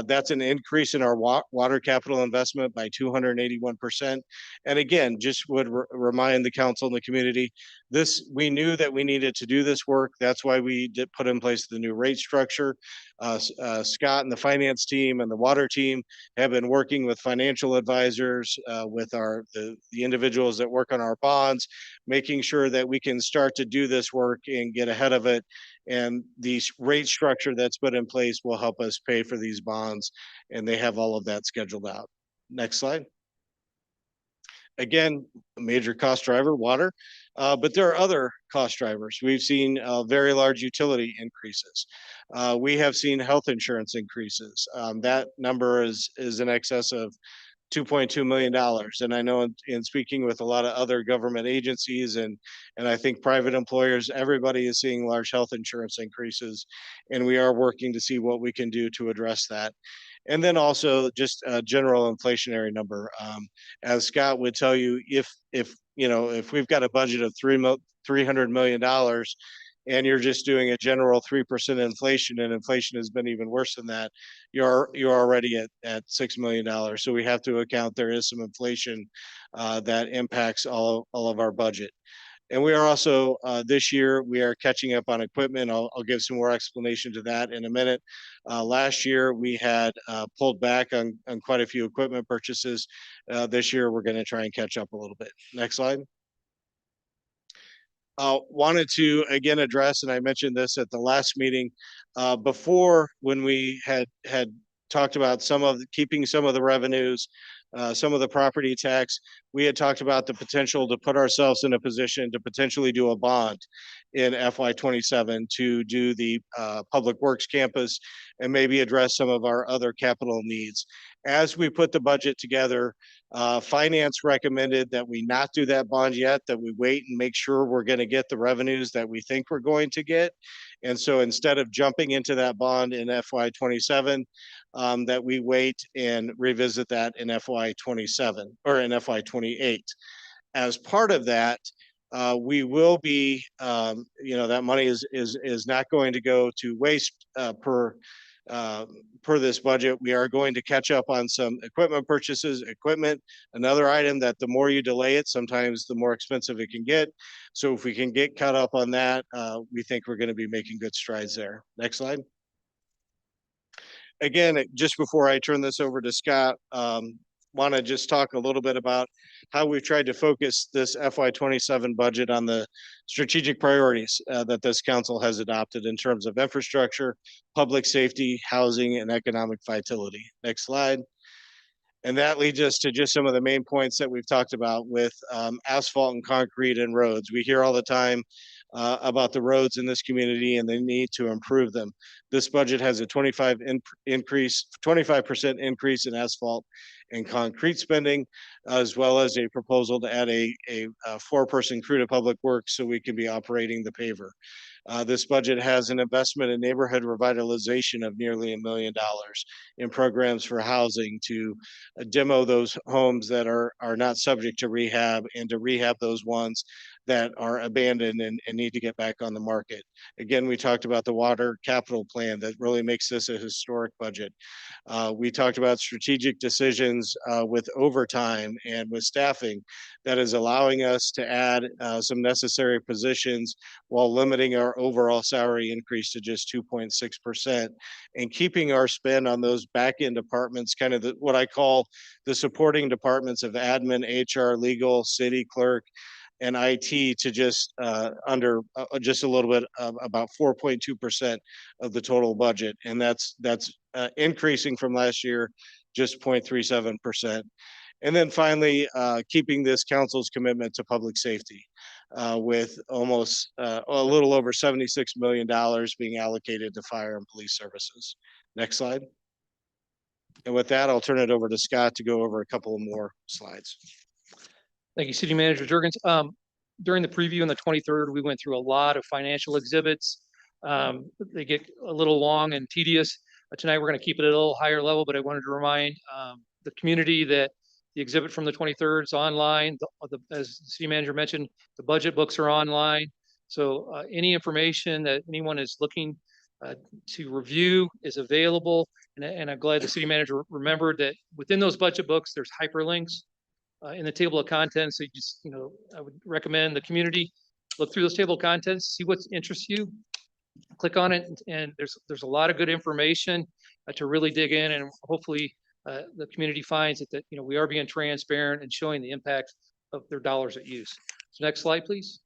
That's an increase in our water capital investment by 281%. And again, just would remind the council and the community, we knew that we needed to do this work. That's why we did put in place the new rate structure. Scott and the finance team and the water team have been working with financial advisors, with the individuals that work on our bonds, making sure that we can start to do this work and get ahead of it. And the rate structure that's put in place will help us pay for these bonds, and they have all of that scheduled out. Next slide. Again, a major cost driver, water, but there are other cost drivers. We've seen very large utility increases. We have seen health insurance increases. That number is in excess of $2.2 million. And I know in speaking with a lot of other government agencies and I think private employers, everybody is seeing large health insurance increases, and we are working to see what we can do to address that. And then also just a general inflationary number. As Scott would tell you, if we've got a budget of $300 million and you're just doing a general 3% inflation, and inflation has been even worse than that, you're already at $6 million. So we have to account there is some inflation that impacts all of our budget. And we are also, this year, we are catching up on equipment. I'll give some more explanation to that in a minute. Last year, we had pulled back on quite a few equipment purchases. This year, we're going to try and catch up a little bit. Next slide. Wanted to again address, and I mentioned this at the last meeting, before when we had talked about keeping some of the revenues, some of the property tax, we had talked about the potential to put ourselves in a position to potentially do a bond in FY27 to do the Public Works campus and maybe address some of our other capital needs. As we put the budget together, finance recommended that we not do that bond yet, that we wait and make sure we're going to get the revenues that we think we're going to get. And so instead of jumping into that bond in FY27, that we wait and revisit that in FY27 or in FY28. As part of that, we will be, that money is not going to go to waste per this budget. We are going to catch up on some equipment purchases. Another item that the more you delay it, sometimes the more expensive it can get. So if we can get caught up on that, we think we're going to be making good strides there. Next slide. Again, just before I turn this over to Scott, want to just talk a little bit about how we've tried to focus this FY27 budget on the strategic priorities that this council has adopted in terms of infrastructure, public safety, housing, and economic vitality. Next slide. And that leads us to just some of the main points that we've talked about with asphalt and concrete and roads. We hear all the time about the roads in this community and the need to improve them. This budget has a 25% increase in asphalt and concrete spending, as well as a proposal to add a 4-person crew to Public Works so we can be operating the paver. This budget has an investment in neighborhood revitalization of nearly $1 million in programs for housing to demo those homes that are not subject to rehab and to rehab those ones that are abandoned and need to get back on the market. Again, we talked about the water capital plan that really makes this a historic budget. We talked about strategic decisions with overtime and with staffing that is allowing us to add some necessary positions while limiting our overall salary increase to just 2.6% and keeping our spend on those back end departments, kind of what I call the supporting departments of admin, HR, legal, city clerk, and IT to just under just a little bit about 4.2% of the total budget, and that's increasing from last year, just 0.37%. And then finally, keeping this council's commitment to public safety with almost a little over $76 million being allocated to fire and police services. Next slide. And with that, I'll turn it over to Scott to go over a couple of more slides. Thank you, City Manager Jurgens. During the preview on the 23rd, we went through a lot of financial exhibits. They get a little long and tedious. Tonight, we're going to keep it at a little higher level, but I wanted to remind the community that the exhibit from the 23rd is online. As the City Manager mentioned, the budget books are online. So any information that anyone is looking to review is available. And I'm glad the City Manager remembered that within those budget books, there's hyperlinks in the table of contents. So I would recommend the community look through those table of contents, see what interests you, click on it, and there's a lot of good information to really dig in, and hopefully the community finds that we are being transparent and showing the impact of their dollars at use. So next slide, please.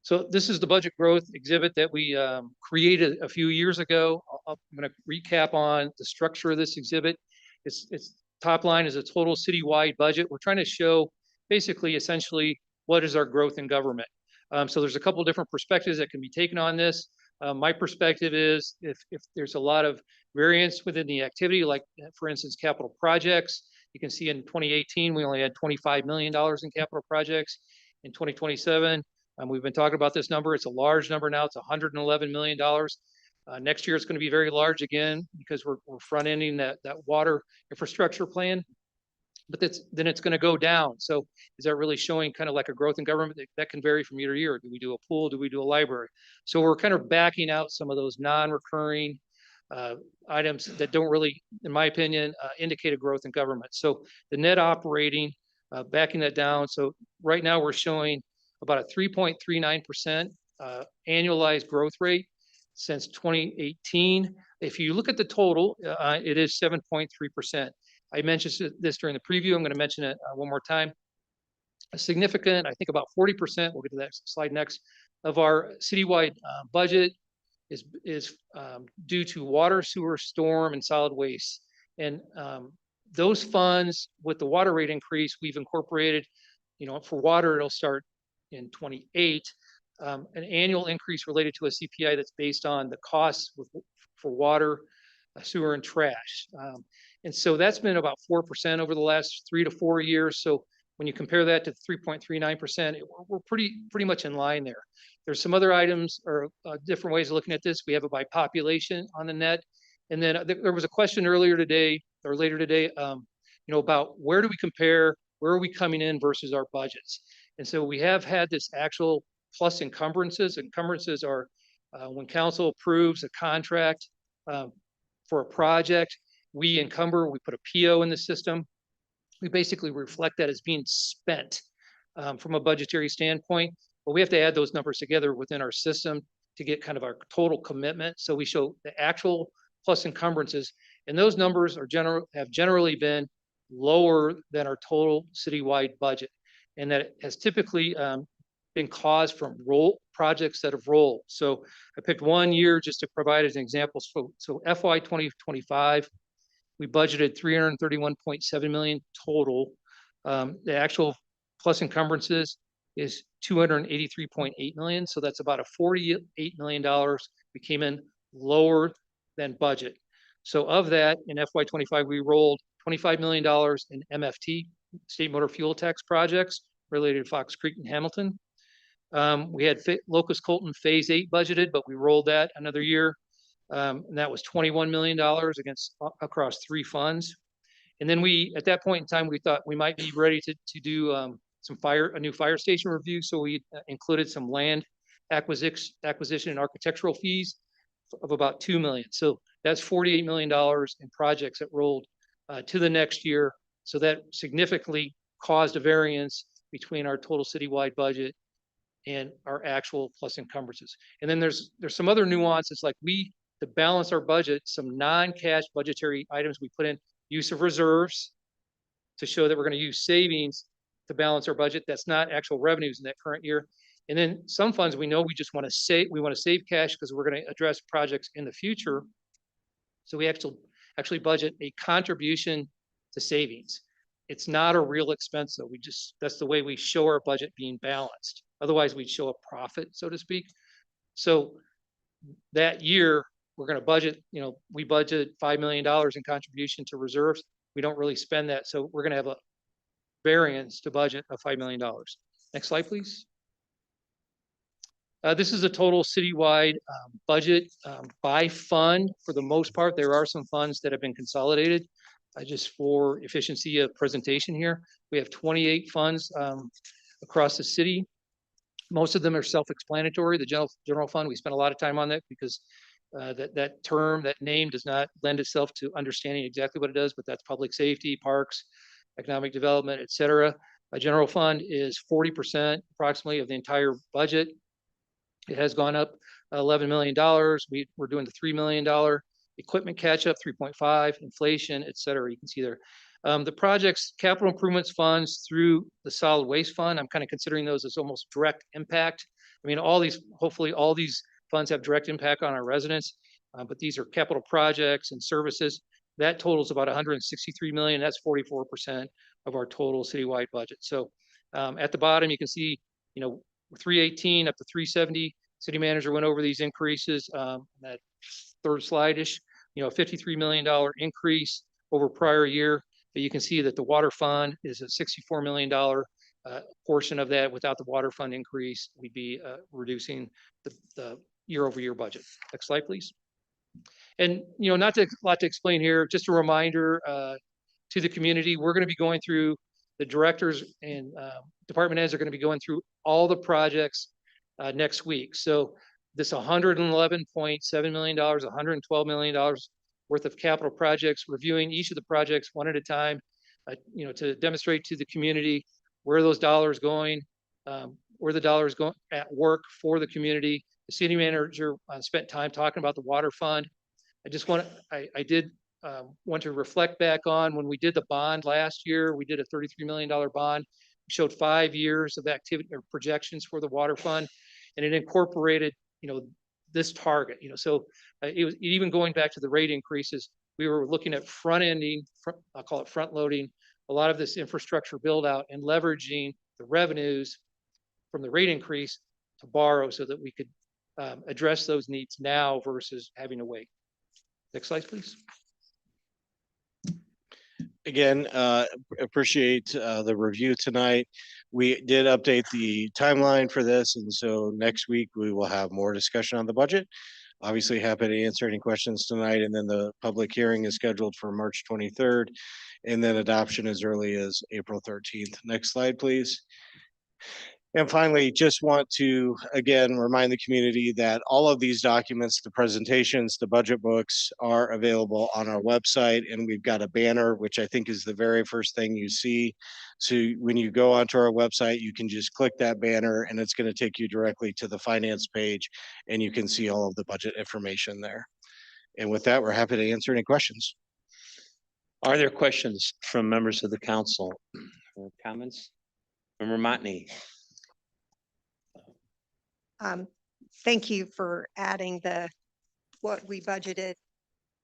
So this is the budget growth exhibit that we created a few years ago. I'm going to recap on the structure of this exhibit. It's top line is a total citywide budget. We're trying to show basically, essentially, what is our growth in government. So there's a couple of different perspectives that can be taken on this. My perspective is if there's a lot of variance within the activity, like for instance, capital projects, you can see in 2018, we only had $25 million in capital projects. In 2027, we've been talking about this number. It's a large number now. It's $111 million. Next year, it's going to be very large again because we're front-ending that water infrastructure plan. But then it's going to go down. So is that really showing kind of like a growth in government? That can vary from year to year. Do we do a pool? Do we do a library? So we're kind of backing out some of those non-recurring items that don't really, in my opinion, indicate a growth in government. So the net operating, backing that down. So right now we're showing about a 3.39% annualized growth rate since 2018. If you look at the total, it is 7.3%. I mentioned this during the preview. I'm going to mention it one more time. A significant, I think about 40%, we'll get to that slide next, of our citywide budget is due to water, sewer, storm, and solid waste. And those funds, with the water rate increase, we've incorporated, for water, it'll start in 28, an annual increase related to a CPI that's based on the costs for water, sewer, and trash. And so that's been about 4% over the last 3 to 4 years. So when you compare that to 3.39%, we're pretty much in line there. There's some other items or different ways of looking at this. We have it by population on the net. And then there was a question earlier today or later today, about where do we compare, where are we coming in versus our budgets? And so we have had this actual plus encumbrances. Encumbrances are when council approves a contract for a project, we encumber, we put a PO in the system. We basically reflect that as being spent from a budgetary standpoint, but we have to add those numbers together within our system to get kind of our total commitment. So we show the actual plus encumbrances, and those numbers have generally been lower than our total citywide budget. And that has typically been caused from projects that have rolled. So I picked 1 year just to provide as an example. So FY 2025, we budgeted $331.7 million total. The actual plus encumbrances is $283.8 million. So that's about a $48 million. We came in lower than budget. So of that, in FY 25, we rolled $25 million in MFT, state motor fuel tax projects related to Fox Creek and Hamilton. We had Locust Colton Phase 8 budgeted, but we rolled that another year. And that was $21 million across 3 funds. And then at that point in time, we thought we might be ready to do a new fire station review. So we included some land acquisition and architectural fees of about 2 million. So that's $48 million in projects that rolled to the next year. So that significantly caused a variance between our total citywide budget and our actual plus encumbrances. And then there's some other nuances, like to balance our budget, some non-cash budgetary items we put in: use of reserves to show that we're going to use savings to balance our budget. That's not actual revenues in that current year. And then some funds we know we just want to save. We want to save cash because we're going to address projects in the future. So we actually budget a contribution to savings. It's not a real expense, though. That's the way we show our budget being balanced. Otherwise, we'd show a profit, so to speak. So that year, we're going to budget, we budget $5 million in contribution to reserves. We don't really spend that. So we're going to have a variance to budget of $5 million. Next slide, please. This is a total citywide budget by fund. For the most part, there are some funds that have been consolidated. Just for efficiency of presentation here, we have 28 funds across the city. Most of them are self-explanatory. The general fund, we spent a lot of time on that because that name does not lend itself to understanding exactly what it does, but that's public safety, parks, economic development, et cetera. A general fund is 40% approximately of the entire budget. It has gone up $11 million. We're doing the $3 million equipment catch up, 3.5, inflation, et cetera. You can see there. The project's capital improvements funds through the solid waste fund, I'm kind of considering those as almost direct impact. I mean, hopefully all these funds have direct impact on our residents, but these are capital projects and services. That totals about 163 million. That's 44% of our total citywide budget. So at the bottom, you can see, 318 up to 370. City manager went over these increases. That third slide-ish, $53 million increase over prior year. But you can see that the water fund is a $64 million portion of that. Without the water fund increase, we'd be reducing the year-over-year budget. Next slide, please. And, not a lot to explain here, just a reminder to the community, we're going to be going through, the directors and department heads are going to be going through all the projects next week. So this $111.7 million, $112 million worth of capital projects, reviewing each of the projects one at a time, to demonstrate to the community where those dollars going, where the dollars going at work for the community. The city manager spent time talking about the water fund. I did want to reflect back on when we did the bond last year. We did a $33 million bond. We showed 5 years of activity or projections for the water fund, and it incorporated, this target. So it was even going back to the rate increases. We were looking at I'll call it front loading a lot of this infrastructure build out and leveraging the revenues from the rate increase to borrow so that we could address those needs now versus having to wait. Next slide, please. Again, appreciate the review tonight. We did update the timeline for this, and so next week we will have more discussion on the budget. Obviously happy to answer any questions tonight, and then the public hearing is scheduled for March 23rd, and then adoption as early as April 13th. Next slide, please. And finally, just want to, again, remind the community that all of these documents, the presentations, the budget books are available on our website. And we've got a banner, which I think is the very first thing you see. So when you go onto our website, you can just click that banner and it's going to take you directly to the finance page and you can see all of the budget information there. And with that, we're happy to answer any questions. Are there questions from members of the council or comments? Member Motney. Thank you for adding what we budgeted,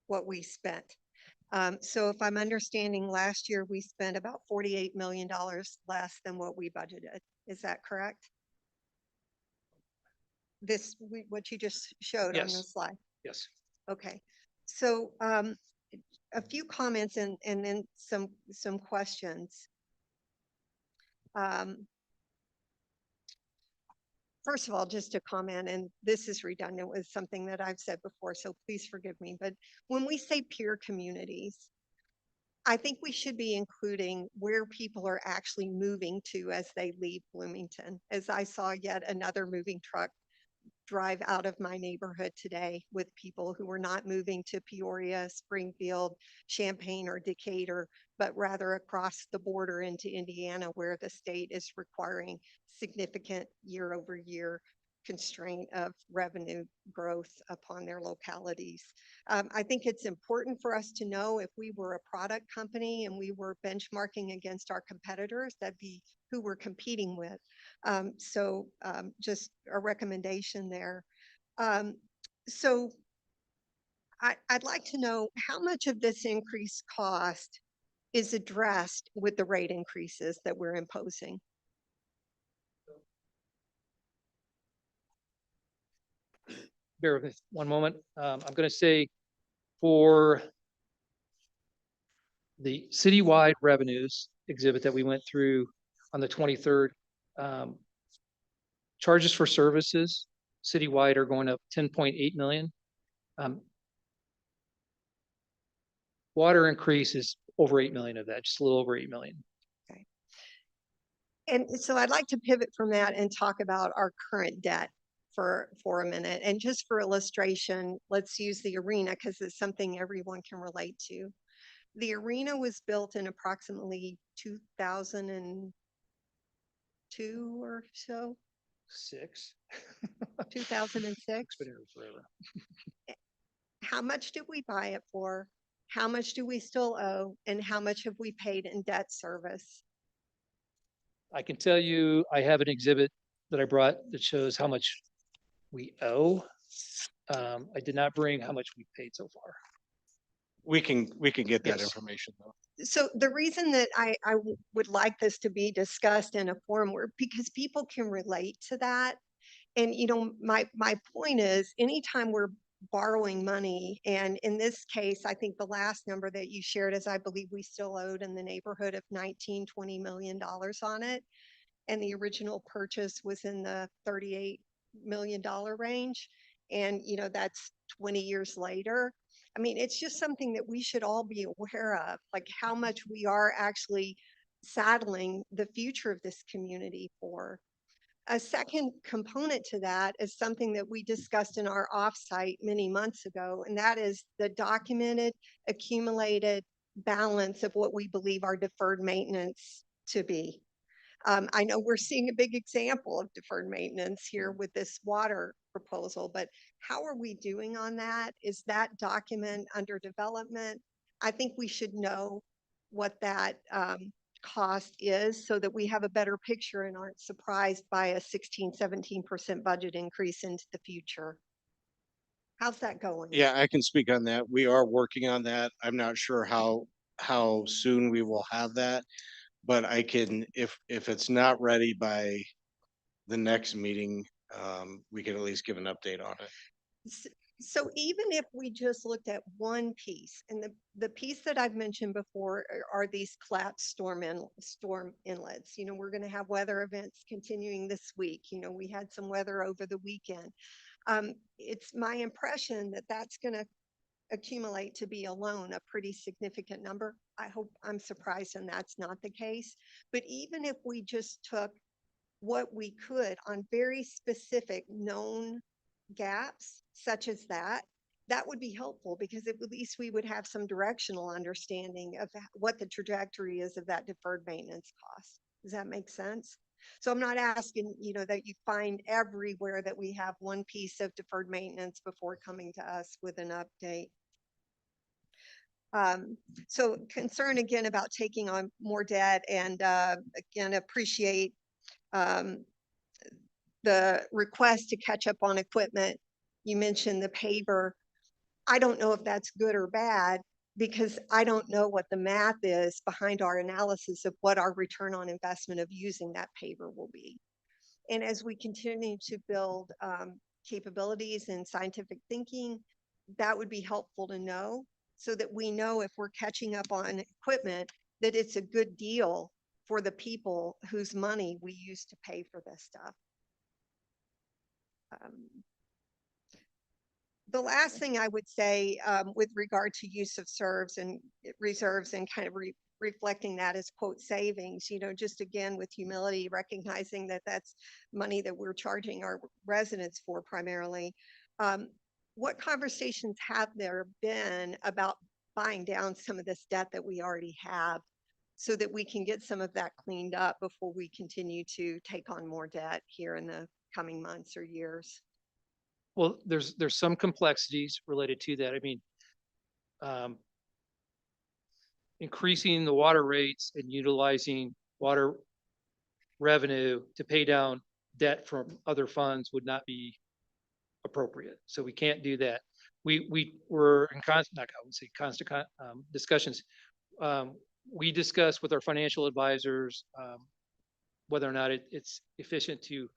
what we spent. So if I'm understanding, last year we spent about $48 million less than what we budgeted. Is that correct? What you just showed on the slide? Yes. Okay. So a few comments and then some questions. First of all, just a comment, and this is redundant with something that I've said before, so please forgive me. But when we say peer communities, I think we should be including where people are actually moving to as they leave Bloomington. As I saw yet another moving truck drive out of my neighborhood today with people who were not moving to Peoria, Springfield, Champaign, or Decatur, but rather across the border into Indiana, where the state is requiring significant year-over-year constraint of revenue growth upon their localities. I think it's important for us to know if we were a product company and we were benchmarking against our competitors, that'd be who we're competing with. Just a recommendation there. So I'd like to know how much of this increased cost is addressed with the rate increases that we're imposing. Bear with me one moment. I'm going to say for the citywide revenues exhibit that we went through on the 23rd, charges for services citywide are going up 10.8 million. Water increase is over 8 million of that, just a little over 8 million. Okay. And so I'd like to pivot from that and talk about our current debt for a minute. And just for illustration, let's use the arena because it's something everyone can relate to. The arena was built in approximately 2002 or so. 2006. Been here forever. How much did we buy it for? How much do we still owe? And how much have we paid in debt service? I can tell you, I have an exhibit that I brought that shows how much we owe. I did not bring how much we paid so far. We can get that Yes. information though. So the reason that I would like this to be discussed in a forum where, because people can relate to that. And, you know, my point is anytime we're borrowing money, and in this case, I think the last number that you shared is I believe we still owed in the neighborhood of $19, $20 million on it. And the original purchase was in the $38 million range. And, you know, that's 20 years later. I mean, it's just something that we should all be aware of, like how much we are actually saddling the future of this community for. A second component to that is something that we discussed in our offsite many months ago, and that is the documented, accumulated balance of what we believe our deferred maintenance to be. I know we're seeing a big example of deferred maintenance here with this water proposal, but how are we doing on that? Is that document under development? I think we should know what that cost is so that we have a better picture and aren't surprised by a 16-17% budget increase into the future. How's that going? Yeah, I can speak on that. We are working on that. I'm not sure how soon we will have that, but I can, if it's not ready by the next meeting, we can at least give an update on it. So even if we just looked at one piece, and the piece that I've mentioned before are these collapsed storm inlets. You know, we're going to have weather events continuing this week. You know, we had some weather over the weekend. It's my impression that that's going to accumulate to be alone a pretty significant number. I hope I'm surprised and that's not the case. But even if we just took what we could on very specific known gaps such as that would be helpful because at least we would have some directional understanding of what the trajectory is of that deferred maintenance cost. Does that make sense? So I'm not asking, you know, that you find everywhere that we have one piece of deferred maintenance before coming to us with an update. So concern again about taking on more debt, and again, appreciate the request to catch up on equipment. You mentioned the paver. I don't know if that's good or bad because I don't know what the math is behind our analysis of what our return on investment of using that paver will be. And as we continue to build capabilities in scientific thinking, that would be helpful to know so that we know if we're catching up on equipment, that it's a good deal for the people whose money we use to pay for this stuff. The last thing I would say, with regard to use of reserves and kind of reflecting that as quote savings, just again with humility, recognizing that that's money that we're charging our residents for primarily. What conversations have there been about buying down some of this debt that we already have so that we can get some of that cleaned up before we continue to take on more debt here in the coming months or years? Well, there's some complexities related to that. I mean, increasing the water rates and utilizing water revenue to pay down debt from other funds would not be appropriate. So we can't do that. We were in constant, I would say constant discussions. We discussed with our financial advisors whether or not it's efficient to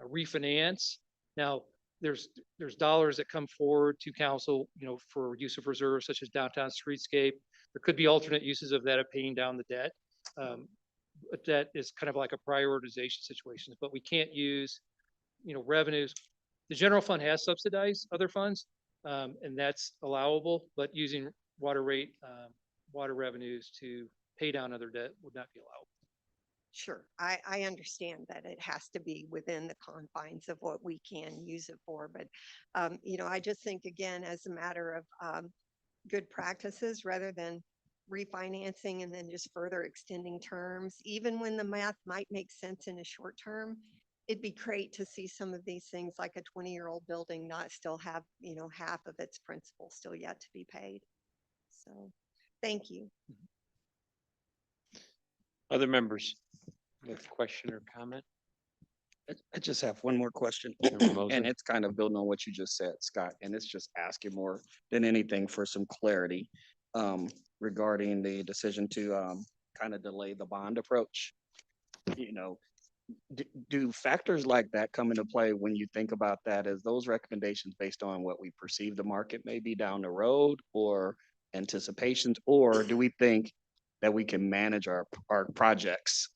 refinance. Now, there's dollars that come forward to council, for use of reserves such as downtown streetscape. There could be alternate uses of that of paying down the debt. But that is kind of like a prioritization situation, but we can't use, revenues. The general fund has subsidized other funds, and that's allowable, but using water revenues to pay down other debt would not be allowable. Sure, I understand that it has to be within the confines of what we can use it for, but, I just think, again, as a matter of good practices, rather than refinancing and then just further extending terms, even when the math might make sense in a short term, it'd be great to see some of these things like a 20-year-old building not still have, half of its principal still yet to be paid. So, thank you. Other members with question or comment? I just have one more question, Member Moser? and it's kind of building on what you just said, Scott, and it's just asking more than anything for some clarity regarding the decision to kind of delay the bond approach. Do factors like that come into play when you think about that? As those recommendations based on what we perceive the market may be down the road, or anticipations, or do we think that we can manage our projects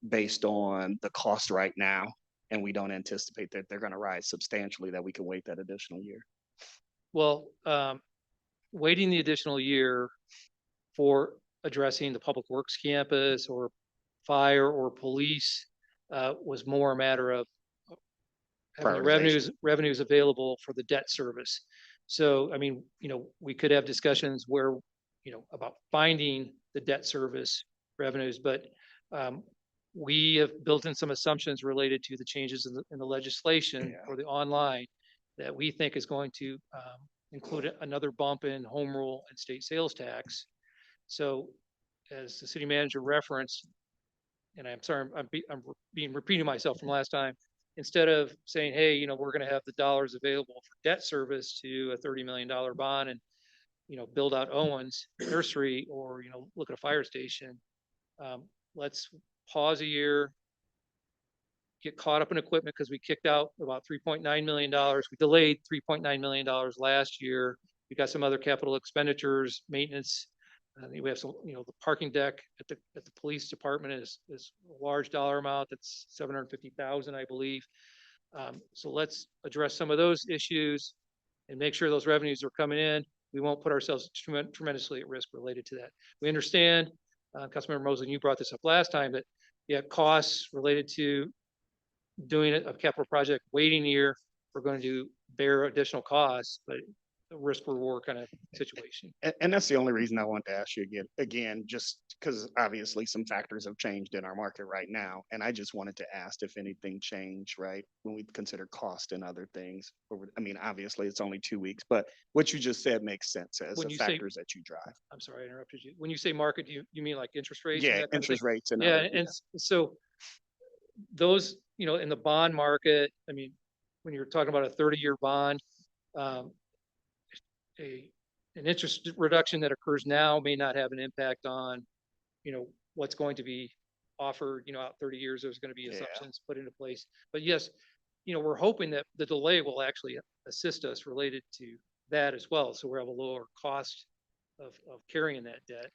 based on the cost right now, and we don't anticipate that they're going to rise substantially, that we can wait that additional year? Well, waiting the additional year for addressing the public works campus or fire or police was more a matter of having the revenues available for the debt service. So, I mean, we could have discussions where, about finding the debt service revenues, but we have built in some assumptions related to the changes in the legislation for the online that we think is going to include another bump in home rule and state sales tax. So, as the city manager referenced, and I'm sorry, I'm repeating myself from last time. Instead of saying, hey, we're going to have the dollars available for debt service to a $30 million bond and, build out Owens Nursery or, look at a fire station. Let's pause a year, get caught up in equipment because we kicked out about $3.9 million. We delayed $3.9 million last year. We got some other capital expenditures, maintenance. We have some, the parking deck at the police department is a large dollar amount. That's $750,000, I believe. So let's address some of those issues and make sure those revenues are coming in. We won't put ourselves tremendously at risk related to that. We understand, Councilmember Mosley, you brought this up last time, that costs related to doing a capital project, waiting a year, we're going to bear additional costs, but risk reward kind of situation. And that's the only reason I want to ask you again, just because obviously some factors have changed in our market right now. And I just wanted to ask if anything changed, right? When we consider cost and other things. I mean, obviously it's only 2 weeks, but what you just said makes sense as the factors that you drive. I'm sorry, I interrupted you. When you say market, you mean like interest rates? Yeah, interest rates. And and so those, in the bond market, I mean, when you're talking about a 30-year bond, an interest reduction that occurs now may not have an impact on, what's going to be offered, out 30 years. There's going to be assumptions put into place. But yes, we're hoping that the delay will actually assist us related to that as well. So we'll have a lower cost of carrying that debt,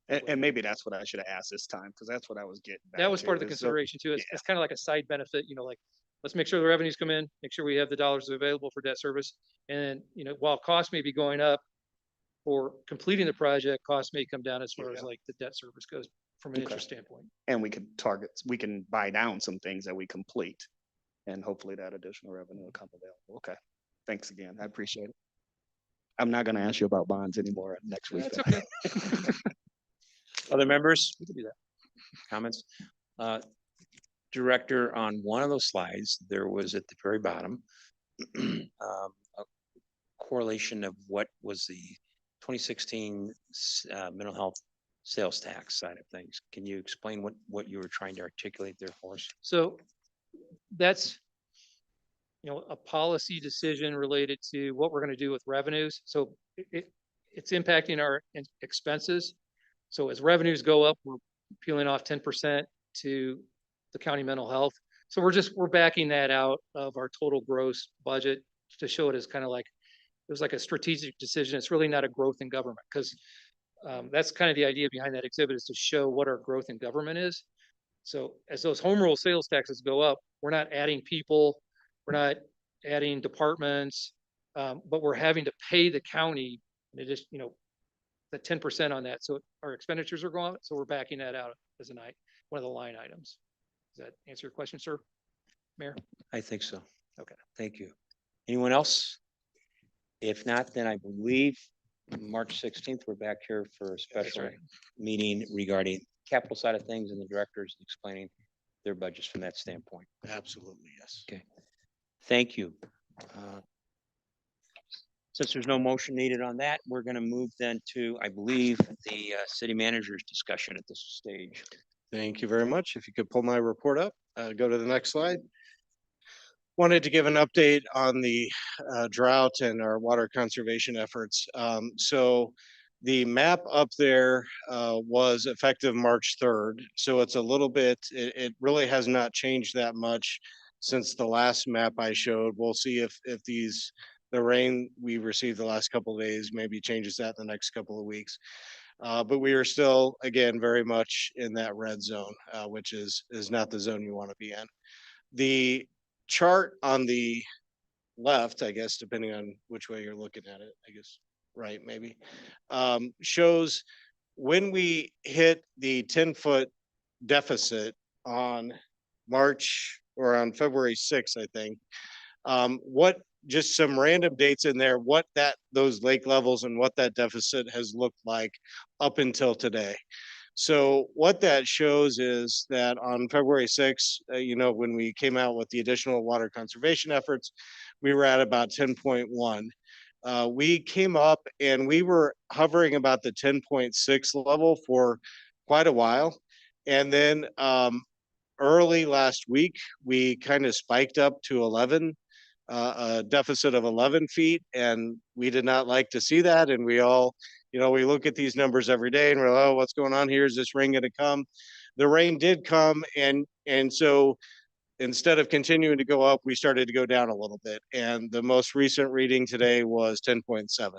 And maybe that's what I should have asked this time, because that's what I was getting back that was to, part of the consideration too. It's kind of like a side benefit, like let's make sure the revenues come in, make sure we have the dollars available for debt service. And, while costs may be going up for completing the project, costs may come down as far as like the debt service goes from an Okay. interest standpoint. And we can buy down some things that we complete. And hopefully that additional revenue will come available. Okay. Thanks again. I appreciate it. I'm not gonna ask you about bonds anymore next week. That's okay. Other members, We can do that. comments? Director, on one of those slides, there was at the very bottom, a correlation of what was the 2016 mental health sales tax side of things. Can you explain what you were trying to articulate there for us? So that's, a policy decision related to what we're going to do with revenues. So it's impacting our expenses. So as revenues go up, we're peeling off 10% to the county mental health. So we're backing that out of our total gross budget to show it as kind of like, it was like a strategic decision. It's really not a growth in government, because that's kind of the idea behind that exhibit, is to show what our growth in government is. So as those home rule sales taxes go up, we're not adding people, we're not adding departments, but we're having to pay the county, in addition, the 10% on that. So our expenditures are going up, so we're backing that out as one of the line items. Does that answer your question, sir? Mayor? I think so. Okay. Thank you. Anyone else? If not, then I believe March 16th, we're back here for a special right. meeting regarding capital side of things and the directors explaining their budgets from that standpoint. Absolutely, yes. Okay. Thank you. Since there's no motion needed on that, we're going to move then to, I believe, the city manager's discussion at this stage. Thank you very much. If you could pull my report up, go to the next slide. Wanted to give an update on the drought and our water conservation efforts. So the map up there was effective March 3rd. So it's a little bit, it really has not changed that much since the last map I showed. We'll see if the rain we received the last couple of days maybe changes that in the next couple of weeks. But we are still, again, very much in that red zone, which is not the zone you want to be in. The chart on the left, I guess, depending on which way you're looking at it, I guess, right, maybe, shows when we hit the 10-foot deficit on March or on February 6th, I think, what just some random dates in there, what those lake levels and what that deficit has looked like up until today. So what that shows is that on February 6th, when we came out with the additional water conservation efforts, we were at about 10.1. We came up and we were hovering about the 10.6 level for quite a while. And then early last week, we kind of spiked up to 11, a deficit of 11 feet. And we did not like to see that. And we all, we look at these numbers every day and we're like, oh, what's going on here? Is this rain going to come? The rain did come. And so instead of continuing to go up, we started to go down a little bit. And the most recent reading today was 10.7.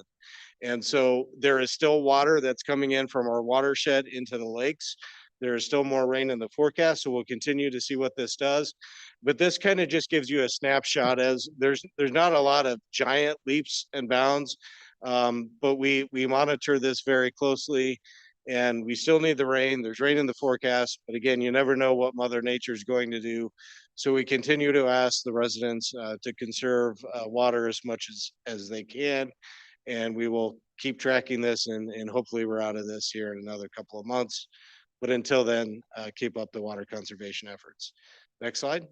And so there is still water that's coming in from our watershed into the lakes. There is still more rain in the forecast, so we'll continue to see what this does. But this kind of just gives you a snapshot, as there's not a lot of giant leaps and bounds, but we monitor this very closely, and we still need the rain. There's rain in the forecast, but again, you never know what Mother Nature is going to do. So we continue to ask the residents to conserve water as much as they can, and we will keep tracking this, and hopefully we're out of this here in another couple of months. But until then, keep up the water conservation efforts. Next slide.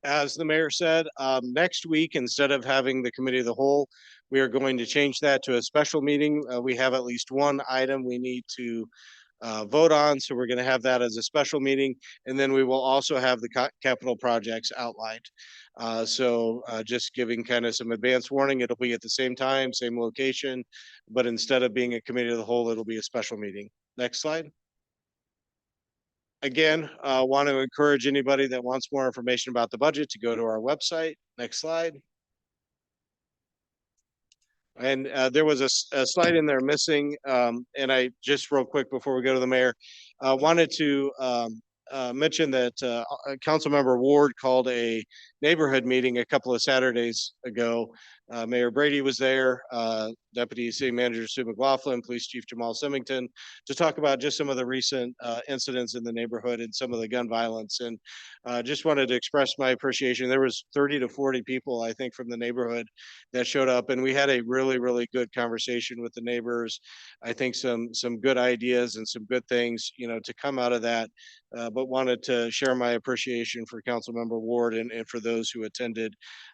As the mayor said, next week, instead of having the committee of the whole, we are going to change that to a special meeting. We have at least one item we need to vote on, so we're going to have that as a special meeting, and then we will also have the capital projects outlined. So just giving kind of some advance warning, it'll be at the same time, same location, but instead of being a committee of the whole, it'll be a special meeting. Next slide. Again, want to encourage anybody that wants more information about the budget to go to our website. Next slide. And there was a slide in there missing, and I just real quick before we go to the mayor, wanted to mention that Councilmember Ward called a neighborhood meeting a couple of Saturdays ago. Mayor Brady was there, Deputy City Manager Sue McLaughlin, Police Chief Jamal Symington, to talk about just some of the recent incidents in the neighborhood and some of the gun violence. And just wanted to express my appreciation. There was 30 to 40 people, I think, from the neighborhood that showed up, and we had a really, really good conversation with the neighbors. I think some good ideas and some good things, to come out of that. But wanted to share my appreciation for Councilmember Ward and for those who attended.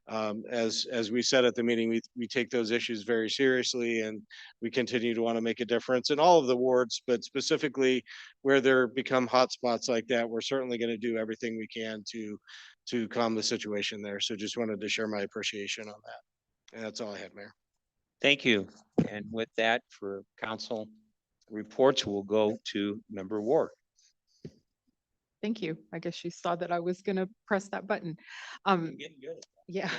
As we said at the meeting, we take those issues very seriously, and we continue to want to make a difference in all of the wards, but specifically where there become hotspots like that, we're certainly going to do everything we can to calm the situation there. So just wanted to share my appreciation on that. And that's all I had, Mayor. Thank you. And with that, for council reports, we'll go to Member Ward. Thank you. I guess you saw that I was gonna press that button. Getting good. Yeah.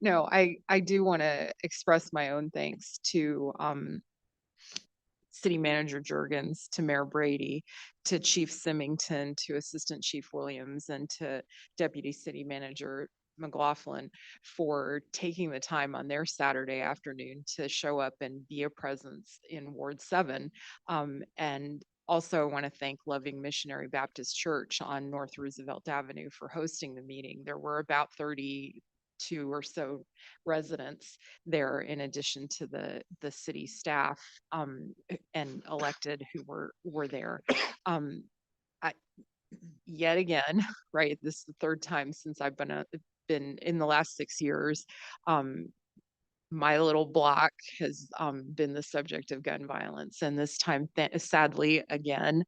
No, I do want to express my own thanks to City Manager Jurgens, to Mayor Brady, to Chief Symington, to Assistant Chief Williams, and to Deputy City Manager McLaughlin for taking the time on their Saturday afternoon to show up and be a presence in Ward 7. And also, I want to thank Loving Missionary Baptist Church on North Roosevelt Avenue for hosting the meeting. There were about 32 or so residents there, in addition to the city staff and elected who were there. I, yet again, right, this is the third time since I've been in the last 6 years. My little block has been the subject of gun violence, and this time, sadly, again,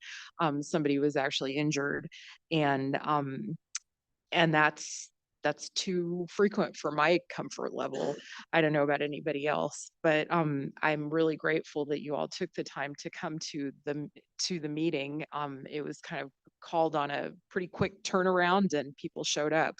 somebody was actually injured, and that's too frequent for my comfort level. I don't know about anybody else, but I'm really grateful that you all took the time to come to the meeting. It was kind of called on a pretty quick turnaround, and people showed up.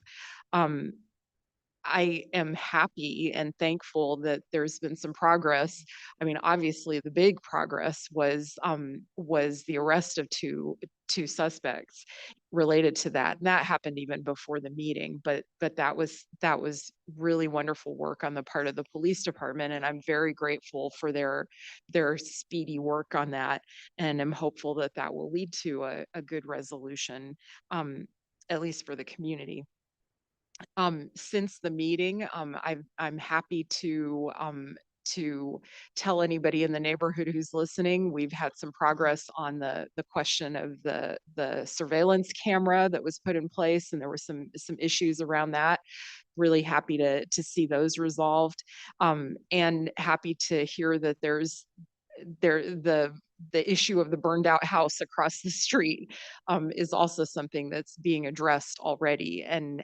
I am happy and thankful that there's been some progress. I mean, obviously, the big progress was the arrest of two suspects related to that, and that happened even before the meeting. But that was really wonderful work on the part of the police department, and I'm very grateful for their speedy work on that, and I'm hopeful that that will lead to a good resolution, at least for the community. Since the meeting, I'm happy to tell anybody in the neighborhood who's listening, we've had some progress on the question of the surveillance camera that was put in place, and there were some issues around that. Really happy to see those resolved, and happy to hear that there's the issue of the burned out house across the street is also something that's being addressed already and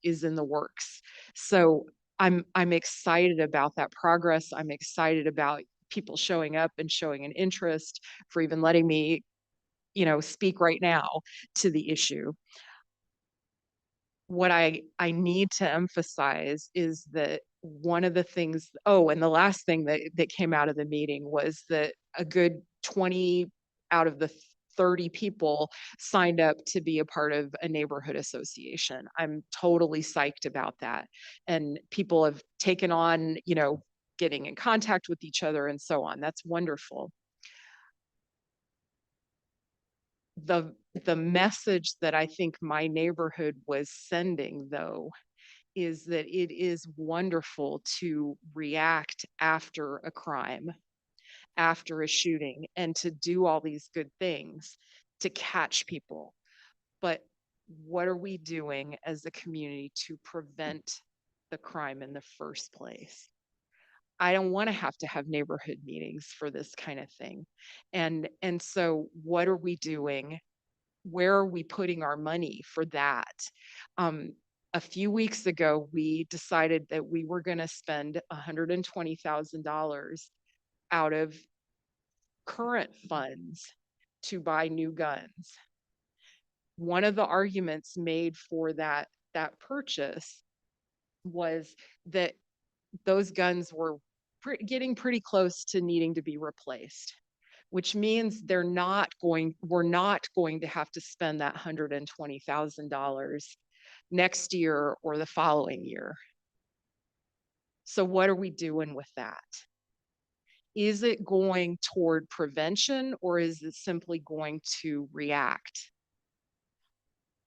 is in the works. So I'm excited about that progress. I'm excited about people showing up and showing an interest, for even letting me, speak right now to the issue. What I need to emphasize is that one of the things, and the last thing that came out of the meeting was that a good 20 out of the 30 people signed up to be a part of a neighborhood association. I'm totally psyched about that. And people have taken on, getting in contact with each other and so on. That's wonderful. The message that I think my neighborhood was sending, though, is that it is wonderful to react after a crime, after a shooting, and to do all these good things to catch people. But what are we doing as a community to prevent the crime in the first place? I don't want to have neighborhood meetings for this kind of thing. And so what are we doing? Where are we putting our money for that? A few weeks ago, we decided that we were going to spend $120,000 out of current funds to buy new guns. One of the arguments made for that purchase was that those guns were getting pretty close to needing to be replaced. which means we're not going to have to spend that $120,000 next year or the following year. So what are we doing with that? Is it going toward prevention, or is it simply going to react?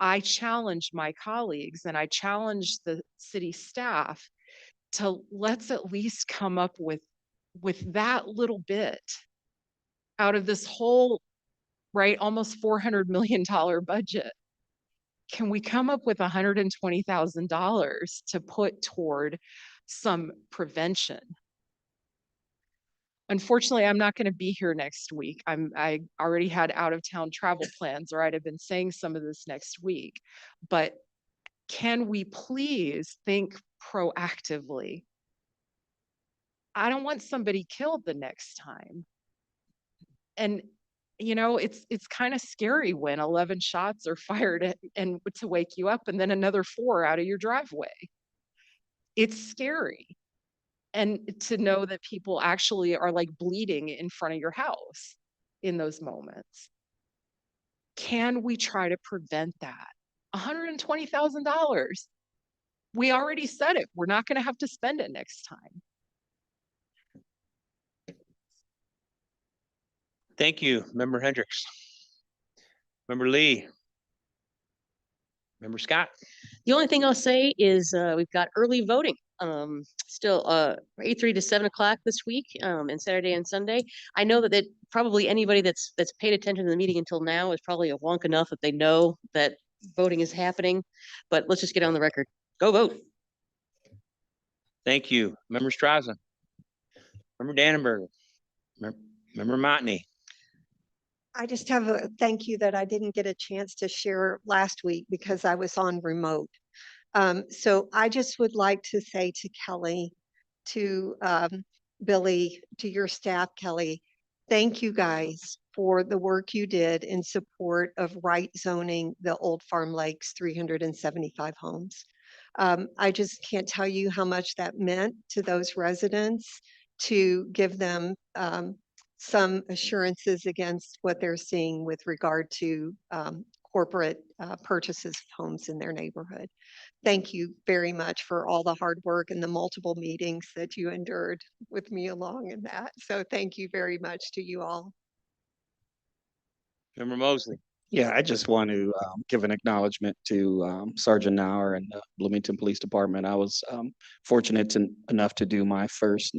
I challenge my colleagues and I challenge the city staff to let's at least come up with that little bit out of this whole, right, almost $400 million budget. Can we come up with $120,000 to put toward some prevention? Unfortunately, I'm not going to be here next week. I already had out of town travel plans, or I'd have been saying some of this next week. But can we please think proactively? I don't want somebody killed the next time. And you know, it's kind of scary when 11 shots are fired and to wake you up, and then another 4 out of your driveway. It's scary. And to know that people actually are like bleeding in front of your house in those moments. Can we try to prevent that? $120,000. We already said it. We're not going to have to spend it next time. Thank you, Member Hendricks. Member Lee. Member Scott. The only thing I'll say is we've got early voting. Still 8:30 to 7 o'clock this week, and Saturday and Sunday. I know that probably anybody that's paid attention to the meeting until now is probably a wonk enough that they know that voting is happening. But let's just get on the record. Go vote. Thank you, Member Straza. Member Dannenberger. Member Motney. I just have a thank you that I didn't get a chance to share last week because I was on remote. So I just would like to say to Kelly, to Billy, to your staff, Kelly, thank you guys for the work you did in support of right zoning the Old Farm Lakes 375 homes. I just can't tell you how much that meant to those residents to give them some assurances against what they're seeing with regard to corporate purchases of homes in their neighborhood. Thank you very much for all the hard work and the multiple meetings that you endured with me along in that. So thank you very much to you all. Member Mosley. Yeah, I just want to give an acknowledgement to Sergeant Nauer and the Bloomington Police Department. I was fortunate enough to do my first,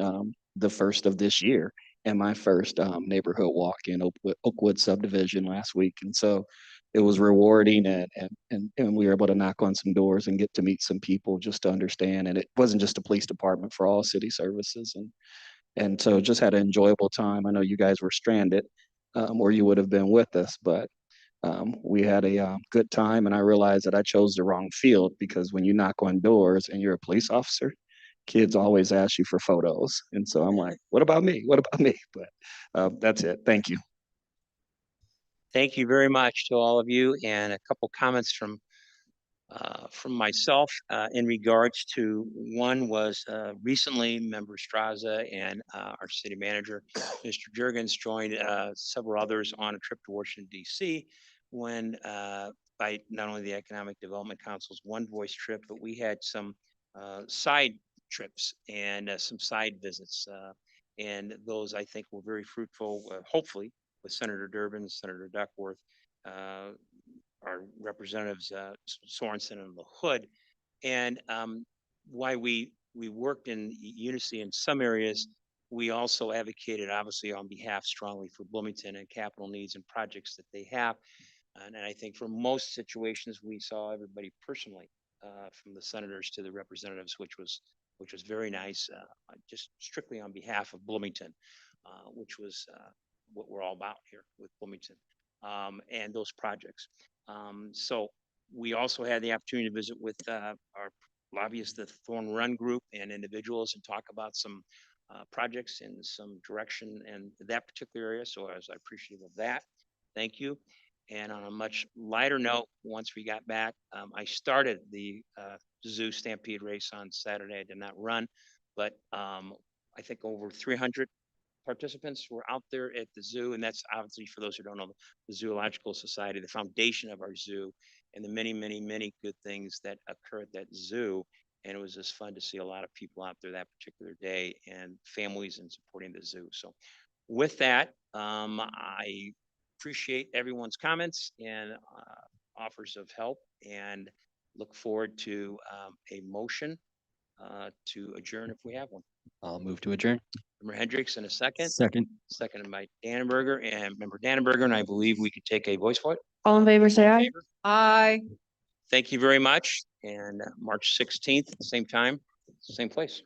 the first of this year, and my first neighborhood walk in Oakwood subdivision last week. And so it was rewarding, and we were able to knock on some doors and get to meet some people just to understand. And it wasn't just the police department, for all city services. And so just had an enjoyable time. I know you guys were stranded or you would have been with us, but we had a good time. And I realized that I chose the wrong field, because when you knock on doors and you're a police officer, kids always ask you for photos. And so I'm like, what about me? What about me? But that's it. Thank you. Thank you very much to all of you, and a couple comments from myself in regards to one was recently Member Straza and our city manager, Mr. Juergens, joined several others on a trip to Washington, D.C. when by not only the Economic Development Council's One Voice trip, but we had some side trips and some side visits. And those, I think, were very fruitful, hopefully, with Senator Durbin, Senator Duckworth, our representatives Sorensen and LaHood, and why we worked in unison in some areas. We also advocated, obviously, on behalf strongly for Bloomington and capital needs and projects that they have. And I think for most situations, we saw everybody personally, from the senators to the representatives, which was very nice, just strictly on behalf of Bloomington, which was what we're all about here with Bloomington and those projects. So we also had the opportunity to visit with our lobbyists, the Thorn Run Group, and individuals, and talk about some projects and some direction in that particular area. So I was appreciative of that. Thank you. And on a much lighter note, once we got back, I started the Zoo Stampede race on Saturday. I did not run, but I think over 300 participants who were out there at the zoo, and that's obviously, for those who don't know, the Zoological Society, the foundation of our zoo, and the many, many, many good things that occur at that zoo. And it was just fun to see a lot of people out there that particular day, and families and supporting the zoo. So with that, I appreciate everyone's comments and offers of help, and look forward to a motion to adjourn if we have one. I'll move to adjourn. Member Hendricks in a second. Second. Seconded by Dannenberger, and Member Dannenberger, and I believe we could take a voice vote. All in favor, say All in aye. favor? Aye. Thank you very much. And March 16th, same time, same place.